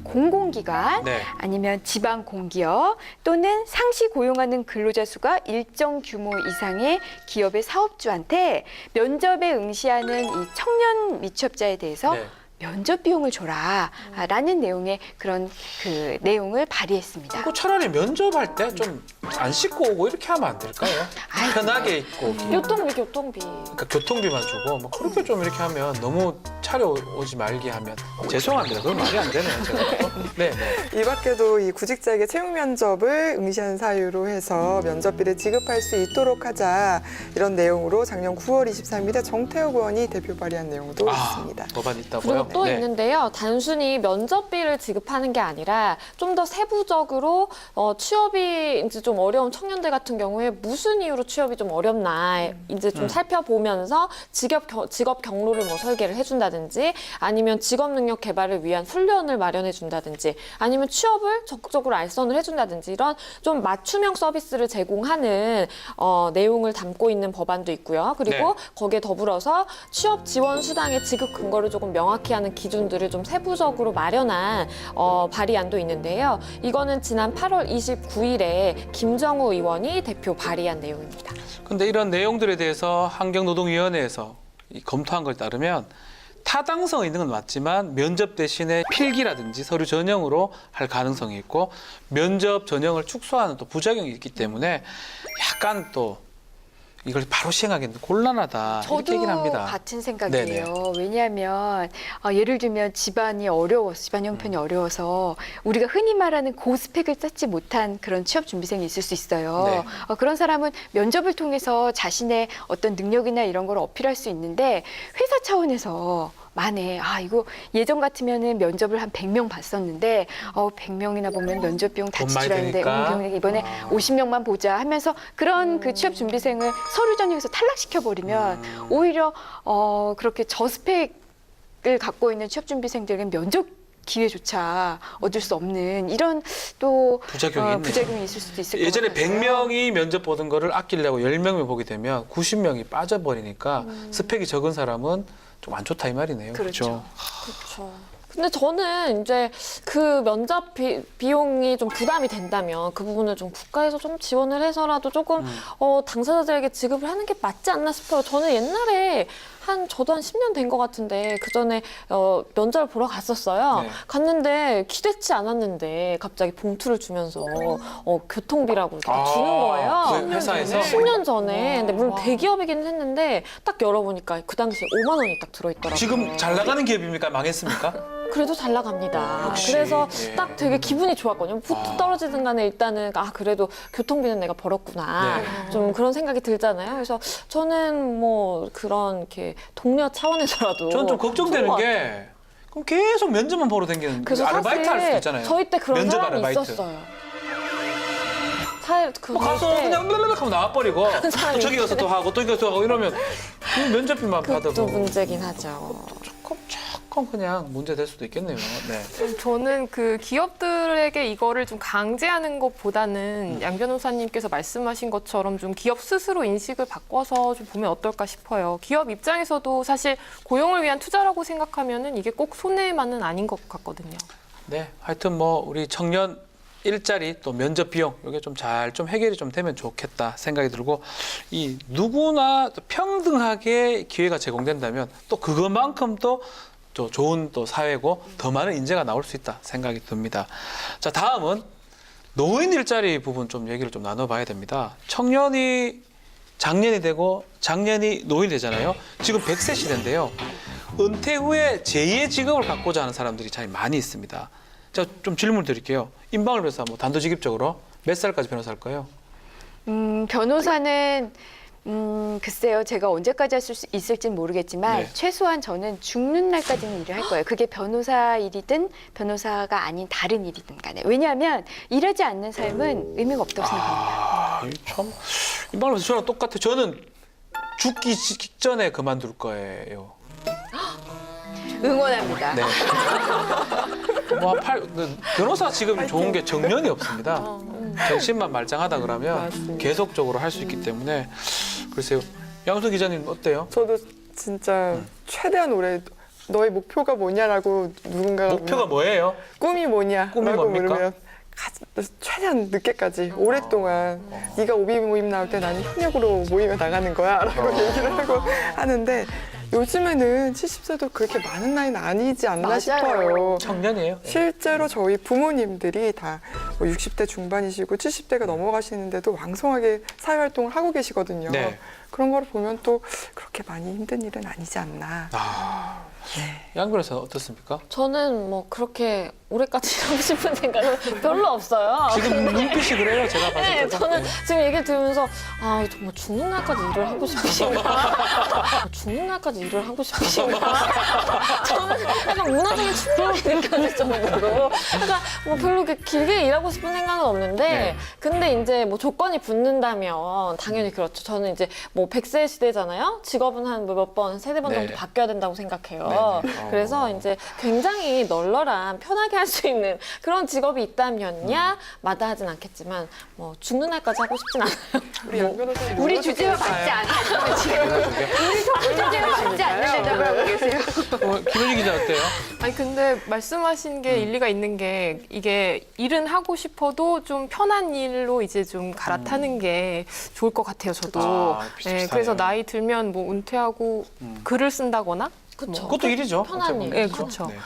공공기관 네. 아니면 지방 공기업 또는 상시 고용하는 근로자 수가 일정 규모 이상의 기업의 사업주한테 면접에 응시하는 이 청년 미취업자에 대해서 네. 면접 비용을 줘라라는 내용의 그런 그 내용을 발의했습니다. 그 차라리 면접할 때 좀 안 씻고 오고 이렇게 하면 안 될까요? 아이, 편하게 입고. 교통비. 그러니까 교통비만 주고 뭐 그렇게 좀 이렇게 하면 너무 차려오지 말게 하면 죄송한데 그건 말이 안 되네요. 제가. 네, 네. 이 밖에도 이 구직자에게 채용 면접을 응시한 사유로 해서 면접비를 지급할 수 있도록 하자 이런 내용으로 작년 9월 23일에 정태욱 의원이 대표 발의한 내용도 있습니다. 법안 있다고요? 그리고 또 네. 있는데요. 단순히 면접비를 지급하는 게 아니라 좀 더 세부적으로 취업이 이제 좀 어려운 청년들 같은 경우에 무슨 이유로 취업이 좀 어렵나 이제 좀 살펴보면서 직업 경로를 뭐 설계를 해준다든지 아니면 직업 능력 개발을 위한 훈련을 마련해 준다든지 아니면 취업을 적극적으로 알선을 해준다든지 이런 좀 맞춤형 서비스를 제공하는 내용을 담고 있는 법안도 있고요. 그리고 네. 거기에 더불어서 취업 지원 수당의 지급 근거를 조금 명확히 하는 기준들을 좀 세부적으로 마련한 발의안도 있는데요. 이거는 지난 8월 29일에 김정우 의원이 대표 발의한 내용입니다. 근데 이런 내용들에 대해서 환경노동위원회에서 이 검토한 걸 따르면 타당성 있는 건 맞지만 면접 대신에 필기라든지 서류 전형으로 할 가능성이 있고 면접 전형을 축소하는 또 부작용이 있기 때문에 약간 또 이걸 바로 시행하기는 곤란하다 이렇게 저도 얘기를 합니다. 같은 생각이에요. 왜냐하면 예를 들면 집안 형편이 어려워서 우리가 흔히 말하는 고스펙을 쌓지 못한 그런 취업 준비생이 있을 수 있어요. 네. 그런 사람은 면접을 통해서 자신의 어떤 능력이나 이런 걸 어필할 수 있는데 회사 차원에서 만에 이거 예전 같으면은 면접을 한 100명 봤었는데 100명이나 보면 면접 비용 다 돈 많이 지출하는데 드니까. 이번에 50명만 보자 하면서 그런 그 취업 준비생을 서류 전형에서 탈락시켜 버리면 오히려 그렇게 저스펙을 갖고 있는 취업 준비생들에게 면접 기회조차 얻을 수 없는 이런 또 부작용이 있네요. 부작용이 있을 수도 있을 것 예전에 같아요. 100명이 면접 보던 거를 아끼려고 10명을 보게 되면 90명이 빠져버리니까 스펙이 적은 사람은 좀 안 좋다 이 말이네요. 그렇죠. 그렇죠. 근데 저는 이제 그 면접 비용이 좀 부담이 된다면 그 부분을 좀 국가에서 좀 지원을 해서라도 조금 당사자들에게 지급을 하는 게 맞지 않나 싶어요. 저는 옛날에 저도 한 10년 된 것 같은데 그 전에 면접을 보러 갔었어요. 네. 갔는데 기대치 않았는데 갑자기 봉투를 주면서 교통비라고 이렇게 주는 거예요. 그 회사에서 10년 전에. 근데 물론 대기업이긴 했는데 딱 열어보니까 그 당시에 5만 원이 딱 들어있더라고요. 지금 잘 나가는 기업입니까? 망했습니까? 그래도 잘 나갑니다. 역시, 그래서 예. 딱 되게 기분이 좋았거든요. 붙 떨어지든 간에 일단은 그래도 교통비는 내가 벌었구나. 네. 좀 그런 생각이 들잖아요. 그래서 저는 뭐 그런 이렇게 동료 차원에서라도 저는 좀 좋은 걱정되는 것 게 그럼 계속 면접만 보러 다니는 그래서 아르바이트 할 수도 사실 있잖아요. 저희 때 그런 면접 사람이 아르바이트. 있었어요. 뭐 가서 그냥 랄랄락 하면 나와버리고 사람이 저기 가서 또 하고 또 여기 가서 하고 이러면 면접비만 그것도 받아도 문제긴 하죠. 조금 그냥 문제될 수도 있겠네요. 네. 저는 그 기업들에게 이거를 좀 강제하는 것보다는 양 변호사님께서 말씀하신 것처럼 좀 기업 스스로 인식을 바꿔서 좀 보면 어떨까 싶어요. 기업 입장에서도 사실 고용을 위한 투자라고 생각하면은 이게 꼭 손해만은 아닌 것 같거든요. 네, 하여튼 뭐 우리 청년 일자리 또 면접 비용 이게 좀 잘 좀 해결이 좀 되면 좋겠다 생각이 들고 이 누구나 또 평등하게 기회가 제공된다면 또 그것만큼 또 좋은 또 사회고 더 많은 인재가 나올 수 있다 생각이 듭니다. 자, 다음은 노인 일자리 부분 좀 얘기를 좀 나눠봐야 됩니다. 청년이 장년이 되고 장년이 노인이 되잖아요. 지금 100세 시대인데요. 은퇴 후에 제2의 직업을 갖고자 하는 사람들이 참 많이 있습니다. 자, 좀 질문 드릴게요. 임방울 변호사 뭐 단도직입적으로 몇 살까지 변호사 할까요? 변호사는 글쎄요, 제가 언제까지 할 수 있을지는 모르겠지만 네. 최소한 저는 죽는 날까지는 일을 할 거예요. 그게 변호사 일이든 변호사가 아닌 다른 일이든 간에. 왜냐하면 일하지 않는 삶은 의미가 없다고 생각합니다. 참 임방울 변호사 저랑 똑같아요. 저는 죽기 직전에 그만둘 거예요. 응원합니다. 네. 변호사 지금 좋은 게 정년이 없습니다. 정신만 말짱하다 그러면 맞습니다. 계속적으로 할 수 있기 때문에 글쎄요. 양수 기자님 어때요? 저도 진짜 최대한 오래 너의 목표가 뭐냐라고 누군가가 목표가 물으면 뭐예요? 꿈이 뭐냐라고 꿈이 뭡니까? 물으면 최대한 늦게까지 오랫동안 네가 오비 모임 나올 때 나는 현역으로 모임에 나가는 거야라고 얘기를 하고 하는데 요즘에는 70세도 그렇게 많은 나이는 아니지 않나 맞아요. 싶어요. 청년이에요. 네. 실제로 저희 부모님들이 다 60대 중반이시고 70대가 넘어가시는데도 왕성하게 사회활동을 하고 계시거든요. 네. 그런 걸 보면 또 그렇게 많이 힘든 일은 아니지 않나. 양 변호사 어떻습니까? 저는 뭐 그렇게 오래까지 하고 싶은 생각은 별로 없어요. 지금 눈빛이 그래요. 제가 봤을 네, 때도. 저는 지금 얘기를 들으면서 정말 죽는 날까지 일을 하고 싶으신가? 죽는 날까지 일을 하고 싶으신가? 저는 약간 문화적인 충격이 느껴질 정도로 약간 뭐 별로 그렇게 길게 일하고 싶은 생각은 없는데 네. 근데 이제 뭐 조건이 붙는다면 당연히 그렇죠. 저는 이제 뭐 100세 시대잖아요. 직업은 한 몇 번, 세네 번 정도 네. 바뀌어야 된다고 생각해요. 네네. 그래서 이제 굉장히 널널한 편하게 할 수 있는 그런 직업이 있다면야 마다하진 않겠지만 뭐 죽는 날까지 하고 싶진 않아요. 우리 양 변호사님 우리 뭐가 주제와 좋을까요? 맞지 않아요. 지금 우리 주제와 맞지 않는다고 하고 계세요. 김현지 기자 어때요? 아니 근데 말씀하신 게 일리가 있는 게 이게 일은 하고 싶어도 좀 편한 일로 이제 좀 갈아타는 게 좋을 것 같아요. 저도. 비슷비슷하네요. 그래서 나이 들면 뭐 은퇴하고 글을 쓴다거나. 그렇죠. 그것도 일이죠. 편한 어떻게 일. 보면. 네, 그렇죠. 네.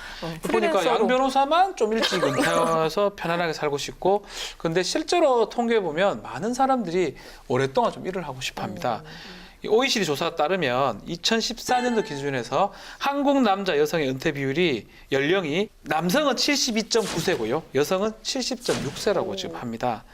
보니까 양 변호사만 좀 일찍 은퇴해서 편안하게 살고 싶고, 근데 실제로 통계해 보면 많은 사람들이 오랫동안 좀 일을 하고 싶어합니다. 이 OECD 조사에 따르면 2014년도 기준에서 한국 남자 여성의 은퇴 비율이 연령이 남성은 72.9세고요, 여성은 70.6세라고 지금 합니다.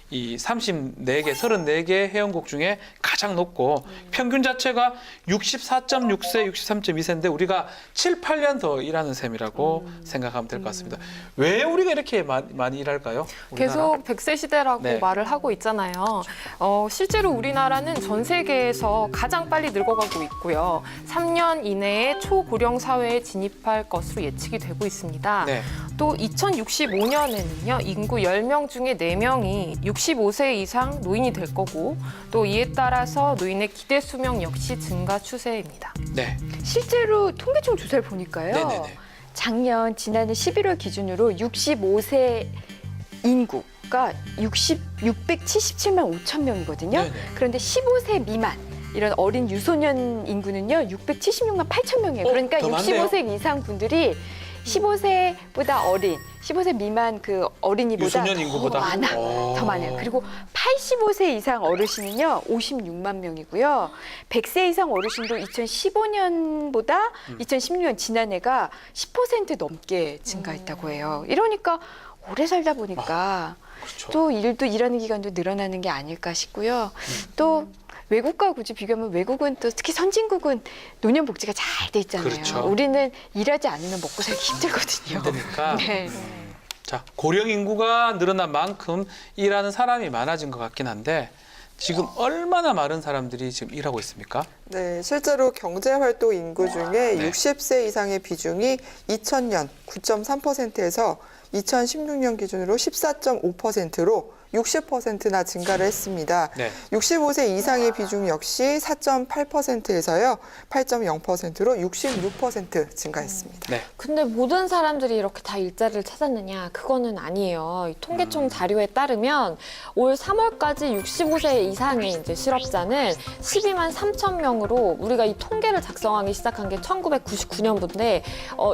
이 34개 회원국 중에 가장 높고 평균 자체가 64.6세, 63.2세인데 우리가 7, 8년 더 일하는 셈이라고 생각하면 될 것 같습니다. 왜 우리가 이렇게 많이 일할까요? 우리나라? 계속 100세 시대라고 네. 말을 하고 있잖아요. 실제로 우리나라는 전 세계에서 가장 빨리 늙어가고 있고요. 3년 이내에 초고령 사회에 진입할 것으로 예측이 되고 있습니다. 네. 또 2065년에는요, 인구 10명 중에 4명이 65세 이상 노인이 될 거고, 또 이에 따라서 노인의 기대 수명 역시 증가 추세입니다. 네. 실제로 통계청 조사를 보니까요. 네네네. 지난해 11월 기준으로 65세 인구가 677만 5천 명이거든요. 네네. 그런데 15세 미만 이런 어린 유소년 인구는요 676만 8천 명이에요. 그러니까 더 많네요. 65세 이상 분들이 15세보다 어린, 15세 미만 그 어린이보다 유소년 인구보다 더 많아요. 그리고 85세 이상 어르신은요 56만 명이고요. 100세 이상 어르신도 2015년보다 2016년 지난해가 10% 넘게 증가했다고 해요. 이러니까 오래 살다 보니까 그렇죠. 또 일하는 기간도 늘어나는 게 아닐까 싶고요. 또 외국과 굳이 비교하면 외국은 또 특히 선진국은 노년 복지가 잘 돼 있잖아요. 그렇죠. 우리는 일하지 않으면 먹고 살기 힘들거든요. 힘드니까. 네. 자, 고령 인구가 늘어난 만큼 일하는 사람이 많아진 것 같긴 한데 지금 얼마나 많은 사람들이 지금 일하고 있습니까? 네, 실제로 경제활동 인구 중에 네. 60세 이상의 비중이 2000년 9.3%에서 2016년 기준으로 14.5%로 60%나 증가를 했습니다. 네. 65세 이상의 비중 역시 4.8%에서요 8.0%로 66% 증가했습니다. 네. 근데 모든 사람들이 이렇게 다 일자리를 찾았느냐? 그거는 아니에요. 이 통계청 자료에 따르면 올 3월까지 65세 이상의 이제 실업자는 12만 3천 명으로 우리가 이 통계를 작성하기 시작한 게 1999년부터인데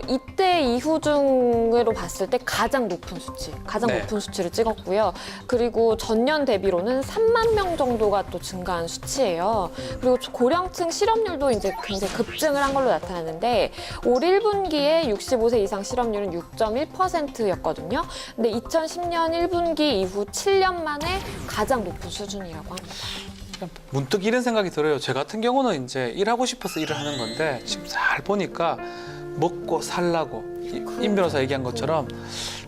이때 이후 중으로 봤을 때 가장 높은 수치, 가장 네. 높은 수치를 찍었고요. 그리고 전년 대비로는 3만 명 정도가 또 증가한 수치예요. 그리고 고령층 실업률도 이제 굉장히 급증을 한 걸로 나타나는데 올 1분기에 65세 이상 실업률은 6.1%였거든요. 근데 2010년 1분기 이후 7년 만에 가장 높은 수준이라고 합니다. 문득 이런 생각이 들어요. 제 같은 경우는 이제 일하고 싶어서 일을 하는 건데 지금 잘 보니까 먹고 살라고 임 변호사 얘기한 것처럼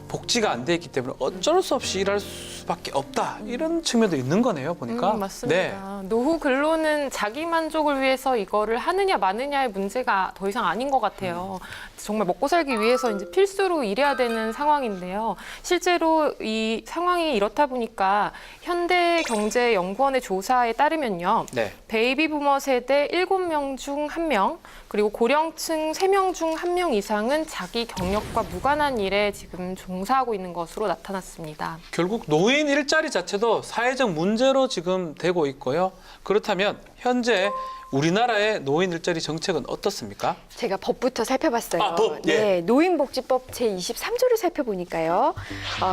복지가 안 돼 있기 때문에 어쩔 수 없이 일할 수밖에 없다. 이런 측면도 있는 거네요, 보니까. 맞습니다. 노후 근로는 자기 만족을 위해서 이거를 하느냐 마느냐의 문제가 더 이상 아닌 것 같아요. 정말 먹고 살기 위해서 이제 필수로 일해야 되는 상황인데요. 실제로 이 상황이 이렇다 보니까 현대경제연구원의 조사에 따르면요. 네. 베이비 부머 세대 7명 중 1명, 그리고 고령층 3명 중 1명 이상은 자기 경력과 무관한 일에 지금 종사하고 있는 것으로 나타났습니다. 결국 노인 일자리 자체도 사회적 문제로 지금 되고 있고요. 그렇다면 현재 우리나라의 노인 일자리 정책은 어떻습니까? 제가 법부터 살펴봤어요. 아, 법? 예. 네, 노인복지법 제23조를 살펴보니까요.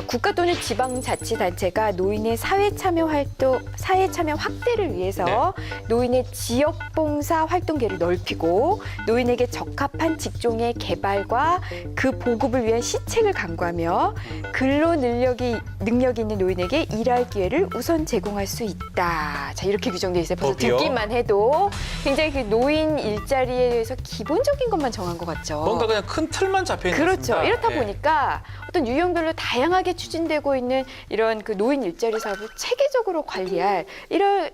국가 또는 지방자치단체가 노인의 사회참여 확대를 위해서 노인의 지역봉사 활동계를 넓히고 노인에게 적합한 직종의 개발과 그 보급을 위한 시책을 강구하며 근로 능력이 있는 노인에게 일할 기회를 우선 제공할 수 있다. 자, 이렇게 규정되어 있어요. 벌써 법이요? 듣기만 해도 굉장히 그 노인 일자리에 대해서 기본적인 것만 정한 것 같죠. 뭔가 그냥 큰 틀만 잡혀 있는 그렇죠. 이렇다 보니까 어떤 유형별로 다양하게 추진되고 있는 이런 그 노인 일자리 사업을 체계적으로 관리할 이런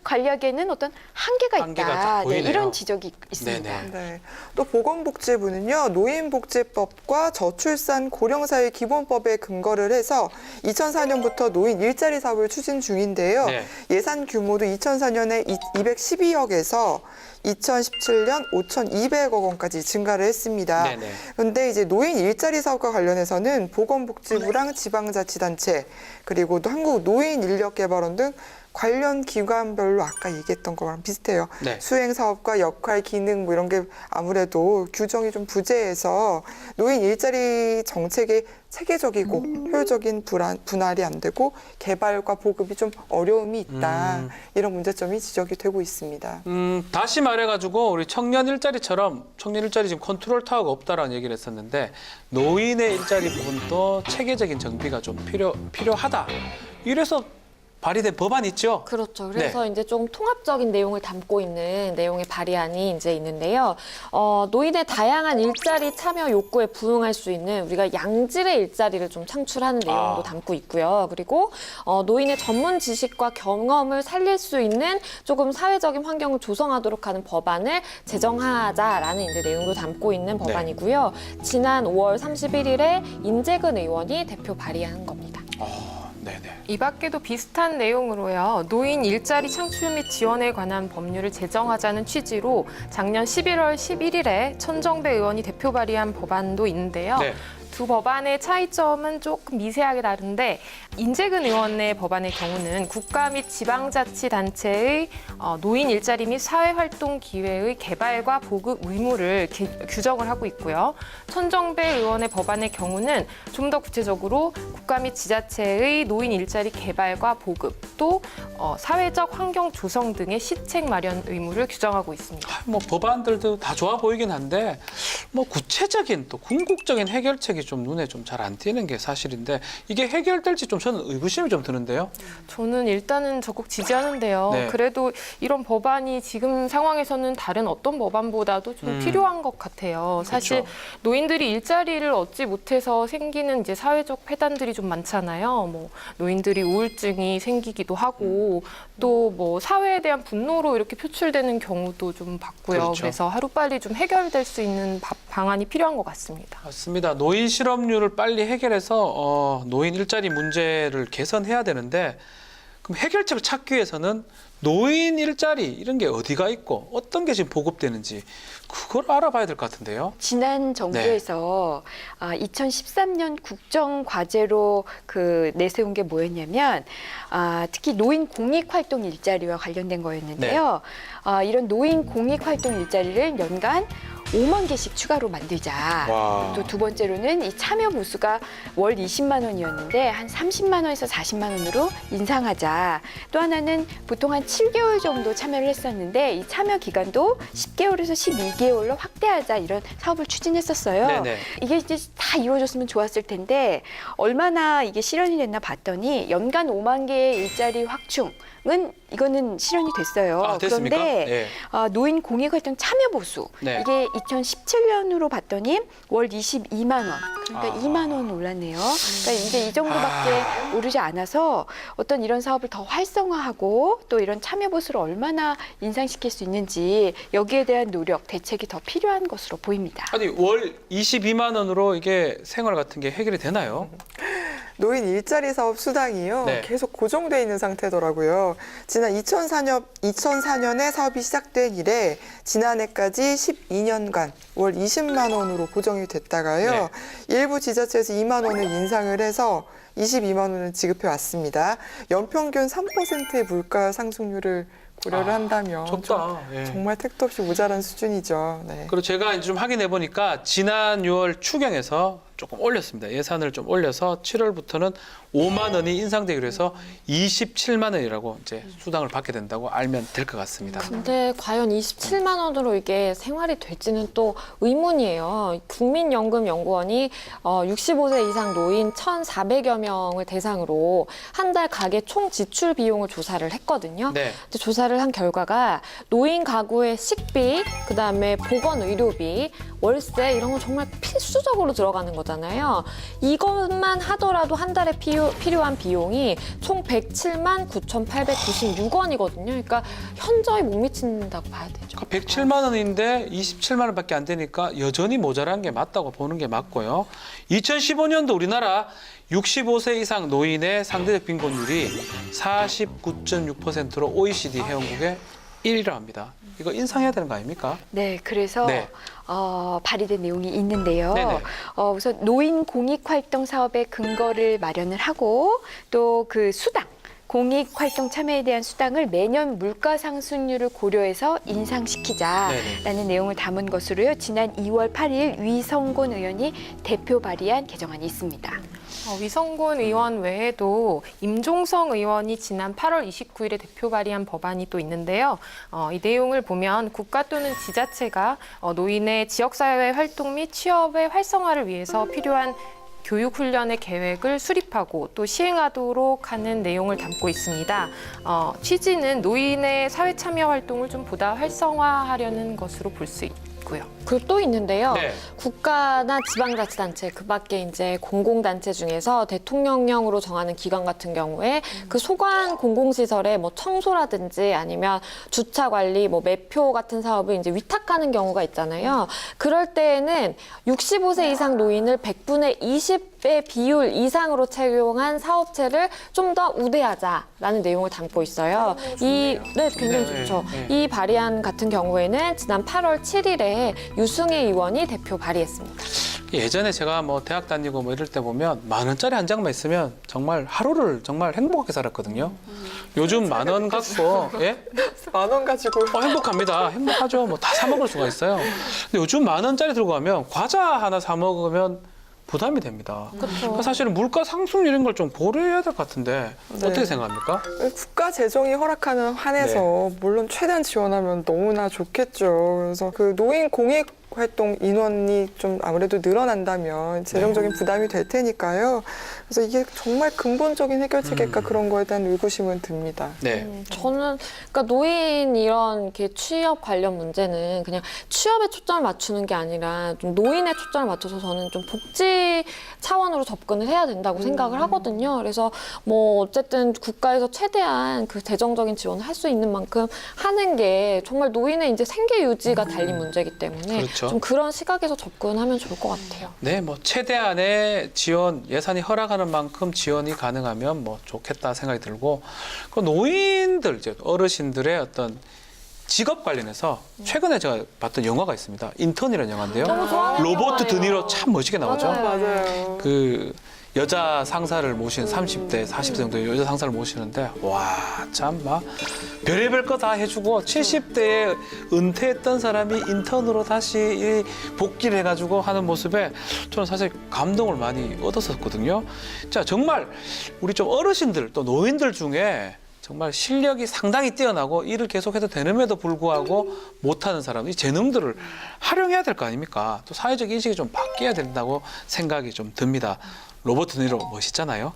관리하기에는 어떤 한계가 한계가 있다. 딱 보이네요. 이런 지적이 있습니다. 네네. 네. 또 보건복지부는요, 노인복지법과 저출산 고령사회 기본법에 근거를 해서 2004년부터 노인 일자리 사업을 추진 중인데요. 네. 예산 규모도 2004년에 212억에서 2017년 5,200억 원까지 증가를 했습니다. 네네. 그런데 이제 노인 일자리 사업과 관련해서는 보건복지부랑 지방자치단체 그리고 또 한국노인인력개발원 등 관련 기관별로 아까 얘기했던 거랑 비슷해요. 네. 수행 사업과 역할, 기능 뭐 이런 게 아무래도 규정이 좀 부재해서 노인 일자리 정책의 체계적이고 효율적인 분할이 안 되고 개발과 보급이 좀 어려움이 있다. 이런 문제점이 지적이 되고 있습니다. 다시 말해가지고 우리 청년 일자리처럼 청년 일자리 지금 컨트롤 타워가 없다라는 얘기를 했었는데 노인의 일자리 부분도 체계적인 정비가 좀 필요하다. 이래서 발의된 법안 있죠? 그렇죠. 그래서 이제 좀 통합적인 내용을 담고 있는 내용의 발의안이 이제 있는데요. 노인의 다양한 일자리 참여 욕구에 부응할 수 있는 우리가 양질의 일자리를 좀 창출하는 내용도 담고 있고요. 그리고 노인의 전문 지식과 경험을 살릴 수 있는 조금 사회적인 환경을 조성하도록 하는 법안을 제정하자라는 이제 내용도 담고 있는 법안이고요. 지난 5월 31일에 인재근 의원이 대표 발의한 겁니다. 네네. 이 밖에도 비슷한 내용으로요. 노인 일자리 창출 및 지원에 관한 법률을 제정하자는 취지로 작년 11월 11일에 천정배 의원이 대표 발의한 법안도 있는데요. 네. 두 법안의 차이점은 조금 미세하게 다른데 인재근 의원의 법안의 경우는 국가 및 지방자치단체의 노인 일자리 및 사회활동 기회의 개발과 보급 의무를 규정을 하고 있고요. 천정배 의원의 법안의 경우는 좀 더 구체적으로 국가 및 지자체의 노인 일자리 개발과 보급 또 사회적 환경 조성 등의 시책 마련 의무를 규정하고 있습니다. 뭐 법안들도 다 좋아 보이긴 한데 뭐 구체적인 또 궁극적인 해결책이 좀 눈에 좀 잘 안 띄는 게 사실인데 이게 해결될지 좀 저는 의구심이 좀 드는데요. 저는 일단은 적극 지지하는데요. 네. 그래도 이런 법안이 지금 상황에서는 다른 어떤 법안보다도 좀 필요한 것 같아요. 사실 그렇죠. 노인들이 일자리를 얻지 못해서 생기는 이제 사회적 폐단들이 좀 많잖아요. 뭐 노인들이 우울증이 생기기도 하고 또 뭐 사회에 대한 분노로 이렇게 표출되는 경우도 좀 봤고요. 그렇죠. 그래서 하루빨리 좀 해결될 수 있는 방안이 필요한 것 같습니다. 맞습니다. 노인 실업률을 빨리 해결해서 노인 일자리 문제를 개선해야 되는데 그럼 해결책을 찾기 위해서는 노인 일자리 이런 게 어디가 있고 어떤 게 지금 보급되는지 그걸 알아봐야 될 것 같은데요. 지난 정부에서 2013년 국정 과제로 내세운 게 뭐였냐면 특히 노인 공익 활동 일자리와 관련된 거였는데요. 이런 노인 공익 활동 일자리를 연간 5만 개씩 추가로 만들자. 와. 또 두 번째로는 이 참여 보수가 월 20만 원이었는데 한 30만 원에서 40만 원으로 인상하자. 또 하나는 보통 한 7개월 정도 참여를 했었는데 이 참여 기간도 10개월에서 12개월로 확대하자 이런 사업을 추진했었어요. 네네. 이게 이제 다 이루어졌으면 좋았을 텐데 얼마나 이게 실현이 됐나 봤더니 연간 5만 개의 일자리 확충은 이거는 실현이 됐어요. 됐습니까? 그런데 예. 노인 공익활동 참여 보수 네. 이게 2017년으로 봤더니 월 22만 원 그러니까 2만 원 올랐네요. 그러니까 이제 이 정도밖에 오르지 않아서 어떤 이런 사업을 더 활성화하고 또 이런 참여 보수를 얼마나 인상시킬 수 있는지 여기에 대한 노력 대책이 더 필요한 것으로 보입니다. 아니 월 22만 원으로 이게 생활 같은 게 해결이 되나요? 노인 일자리 사업 수당이요. 네. 계속 고정돼 있는 상태더라고요. 지난 2004년에 사업이 시작된 이래 지난해까지 12년간 월 20만 원으로 고정이 됐다가요. 일부 지자체에서 2만 원을 인상을 해서 22만 원을 지급해 왔습니다. 연평균 3%의 물가 상승률을 고려를 한다면 적다. 예. 정말 택도 없이 모자란 수준이죠. 네. 그리고 제가 이제 좀 확인해 보니까 지난 6월 추경에서 조금 올렸습니다. 예산을 좀 올려서 7월부터는 5만 원이 인상되기로 해서 27만 원이라고 이제 수당을 받게 된다고 알면 될 것 같습니다. 근데 과연 27만 원으로 이게 생활이 될지는 또 의문이에요. 국민연금연구원이 65세 이상 노인 1,400여 명을 대상으로 한 달 가계 총 지출 비용을 조사를 했거든요. 네. 근데 조사를 한 결과가 노인 가구의 식비, 그다음에 보건 의료비, 월세 이런 거 정말 필수적으로 들어가는 거잖아요. 이것만 하더라도 한 달에 필요한 비용이 총 107만 9,896원이거든요. 그러니까 현저히 못 미친다고 봐야 되죠. 107만 원인데 27만 원밖에 안 되니까 여전히 모자란 게 맞다고 보는 게 맞고요. 2015년도 우리나라 65세 이상 노인의 상대적 빈곤율이 49.6%로 OECD 회원국의 1위를 합니다. 이거 인상해야 되는 거 아닙니까? 네, 그래서 네. 발의된 내용이 있는데요. 네네. 우선 노인 공익활동 사업의 근거를 마련을 하고 또 그 수당, 공익활동 참여에 대한 수당을 매년 물가 상승률을 고려해서 인상시키자라는 내용을 담은 것으로요. 지난 2월 8일 위성곤 의원이 대표 발의한 개정안이 있습니다. 위성곤 의원 외에도 임종성 의원이 지난 8월 29일에 대표 발의한 법안이 또 있는데요. 이 내용을 보면 국가 또는 지자체가 노인의 지역사회 활동 및 취업의 활성화를 위해서 필요한 교육훈련의 계획을 수립하고 또 시행하도록 하는 내용을 담고 있습니다. 취지는 노인의 사회 참여 활동을 좀 보다 활성화하려는 것으로 볼 수 있고요. 그리고 또 있는데요. 네. 국가나 지방자치단체, 그 밖에 이제 공공단체 중에서 대통령령으로 정하는 기관 같은 경우에 그 소관 공공시설에 뭐 청소라든지 아니면 주차 관리, 뭐 매표 같은 사업을 이제 위탁하는 경우가 있잖아요. 그럴 때에는 65세 이상 노인을 100분의 20의 비율 이상으로 채용한 사업체를 좀 더 우대하자라는 내용을 담고 있어요. 네, 굉장히 네, 좋죠. 네. 이 발의안 같은 경우에는 지난 8월 7일에 유승혜 의원이 대표 발의했습니다. 예전에 제가 뭐 대학 다니고 뭐 이럴 때 보면 10,000원짜리 한 장만 있으면 정말 하루를 정말 행복하게 살았거든요. 요즘 10,000원 갖고 예? 10,000원 가지고 행복합니다. 행복하죠. 뭐 다 사 먹을 수가 있어요. 근데 요즘 10,000원짜리 들고 가면 과자 하나 사 먹으면 부담이 됩니다. 그러니까 사실은 물가 상승 이런 걸 좀 고려해야 될 것 같은데 네. 어떻게 생각합니까? 국가 재정이 허락하는 한에서 물론 최대한 지원하면 너무나 좋겠죠. 그래서 그 노인 공익 활동 인원이 좀 아무래도 늘어난다면 재정적인 부담이 될 테니까요. 그래서 이게 정말 근본적인 해결책일까 그런 거에 대한 의구심은 듭니다. 네. 저는 그러니까 노인 이런 이렇게 취업 관련 문제는 그냥 취업에 초점을 맞추는 게 아니라 좀 노인에 초점을 맞춰서 저는 좀 복지 차원으로 접근을 해야 된다고 생각을 하거든요. 그래서 뭐 어쨌든 국가에서 최대한 그 재정적인 지원을 할 수 있는 만큼 하는 게 정말 노인의 이제 생계 유지가 달린 문제이기 때문에 그렇죠. 좀 그런 시각에서 접근하면 좋을 것 같아요. 네, 뭐 최대한의 지원 예산이 허락하는 만큼 지원이 가능하면 뭐 좋겠다 생각이 들고 그 노인들 이제 어르신들의 어떤 직업 관련해서 최근에 제가 봤던 영화가 있습니다. 인턴이라는 영화인데요. 너무 좋아하는 로버트 영화예요. 드니로 참 멋지게 나오죠. 맞아요. 그 여자 상사를 모시는 30대, 40대 정도의 여자 상사를 모시는데 와, 참 막 별의별 거 다 해주고 70대에 은퇴했던 사람이 인턴으로 다시 복귀를 해가지고 하는 모습에 저는 사실 감동을 많이 얻었었거든요. 자, 정말 우리 좀 어르신들 또 노인들 중에 정말 실력이 상당히 뛰어나고 일을 계속해도 되는데도 불구하고 못하는 사람, 이 재능들을 활용해야 될 거 아닙니까? 또 사회적 인식이 좀 바뀌어야 된다고 생각이 좀 듭니다. 로버트 드니로 멋있잖아요.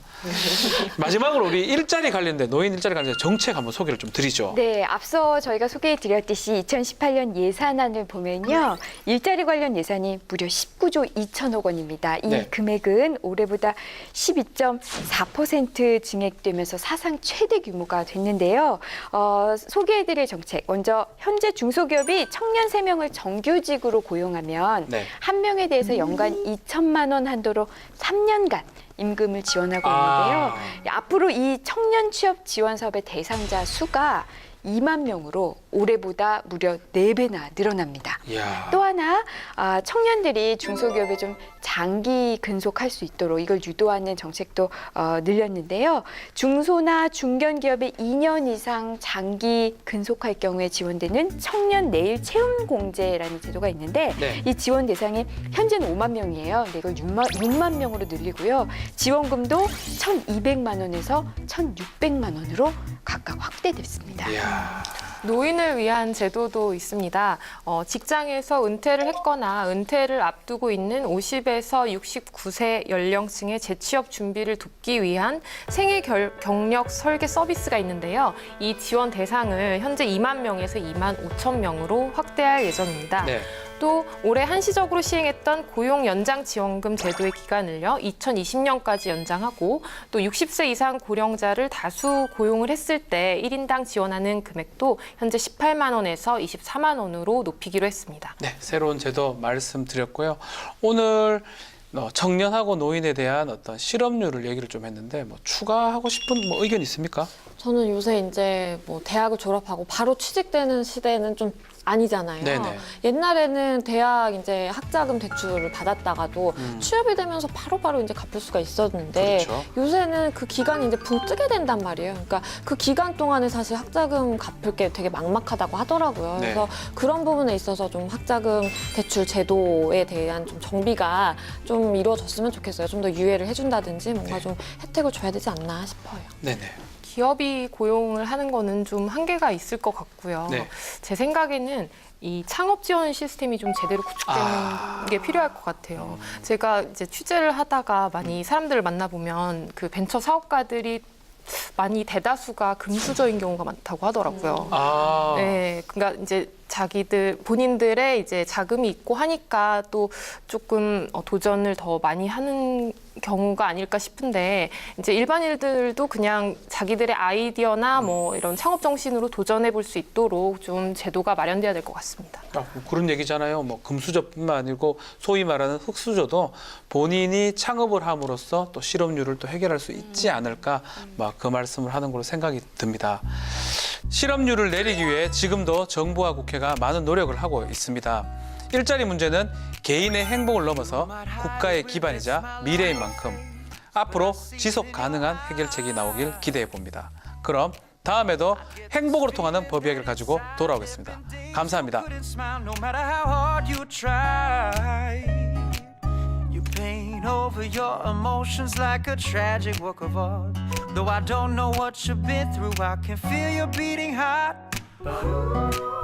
마지막으로 우리 일자리 관련된 노인 일자리 관련된 정책 한번 소개를 좀 드리죠. 네, 앞서 저희가 소개해드렸듯이 2018년 예산안을 보면요. 일자리 관련 예산이 무려 19조 2천억 원입니다. 이 네. 금액은 올해보다 12.4% 증액되면서 사상 최대 규모가 됐는데요. 소개해드릴 정책, 먼저 현재 중소기업이 청년 3명을 정규직으로 고용하면 네. 한 명에 대해서 연간 2천만 원 한도로 3년간 임금을 지원하고 있는데요. 앞으로 이 청년 취업 지원 사업의 대상자 수가 2만 명으로 올해보다 무려 4배나 늘어납니다. 이야. 또 하나 청년들이 중소기업에 좀 장기 근속할 수 있도록 이걸 유도하는 정책도 늘렸는데요. 중소나 중견기업에 2년 이상 장기 근속할 경우에 지원되는 청년 내일 채용 공제라는 제도가 있는데 네. 이 지원 대상이 현재는 5만 명이에요. 근데 이걸 6만 명으로 늘리고요. 지원금도 1,200만 원에서 1,600만 원으로 각각 확대됐습니다. 이야. 노인을 위한 제도도 있습니다. 직장에서 은퇴를 했거나 은퇴를 앞두고 있는 50에서 69세 연령층의 재취업 준비를 돕기 위한 생애 경력 설계 서비스가 있는데요. 이 지원 대상을 현재 2만 명에서 2만 5천 명으로 확대할 예정입니다. 네. 또 올해 한시적으로 시행했던 고용 연장 지원금 제도의 기간을요 2020년까지 연장하고 또 60세 이상 고령자를 다수 고용을 했을 때 1인당 지원하는 금액도 현재 18만 원에서 24만 원으로 높이기로 했습니다. 네, 새로운 제도 말씀드렸고요. 오늘 청년하고 노인에 대한 어떤 실업률을 얘기를 좀 했는데 뭐 추가하고 싶은 뭐 의견 있습니까? 저는 요새 이제 뭐 대학을 졸업하고 바로 취직되는 시대는 좀 아니잖아요. 네네. 옛날에는 대학 이제 학자금 대출을 받았다가도 취업이 되면서 바로바로 이제 갚을 수가 있었는데 그렇죠. 요새는 그 기간이 이제 붕 뜨게 된단 말이에요. 그러니까 그 기간 동안에 사실 학자금 갚을 게 되게 막막하다고 하더라고요. 네. 그래서 그런 부분에 있어서 좀 학자금 대출 제도에 대한 좀 정비가 좀 이루어졌으면 좋겠어요. 좀 더 유예를 해준다든지 뭔가 네. 좀 혜택을 줘야 되지 않나 싶어요. 네네. 기업이 고용을 하는 거는 좀 한계가 있을 것 같고요. 네. 제 생각에는 이 창업 지원 시스템이 좀 제대로 구축되는 게 필요할 것 같아요. 제가 이제 취재를 하다가 많이 사람들을 만나보면 그 벤처 사업가들이 많이 대다수가 금수저인 경우가 많다고 하더라고요. 아, 네, 그러니까 이제 본인들의 이제 자금이 있고 하니까 또 조금 도전을 더 많이 하는 경우가 아닐까 싶은데 이제 일반인들도 그냥 자기들의 아이디어나 뭐 이런 창업 정신으로 도전해 볼 수 있도록 좀 제도가 마련돼야 될 것 같습니다. 그런 얘기잖아요. 뭐 금수저뿐만 아니고 소위 말하는 흑수저도 본인이 창업을 함으로써 또 실업률을 또 해결할 수 있지 않을까 막 그 말씀을 하는 걸로 생각이 듭니다. 실업률을 내리기 위해 지금도 정부와 국회가 많은 노력을 하고 있습니다. 일자리 문제는 개인의 행복을 넘어서 국가의 기반이자 미래인 만큼 앞으로 지속 가능한 해결책이 나오길 기대해 봅니다. 그럼 다음에도 행복으로 통하는 법 이야기를 가지고 돌아오겠습니다. 감사합니다. You paint over your emotions like a tragic work of art. Though I don't know what you've been through, I can feel your beating heart.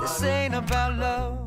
This ain't about love.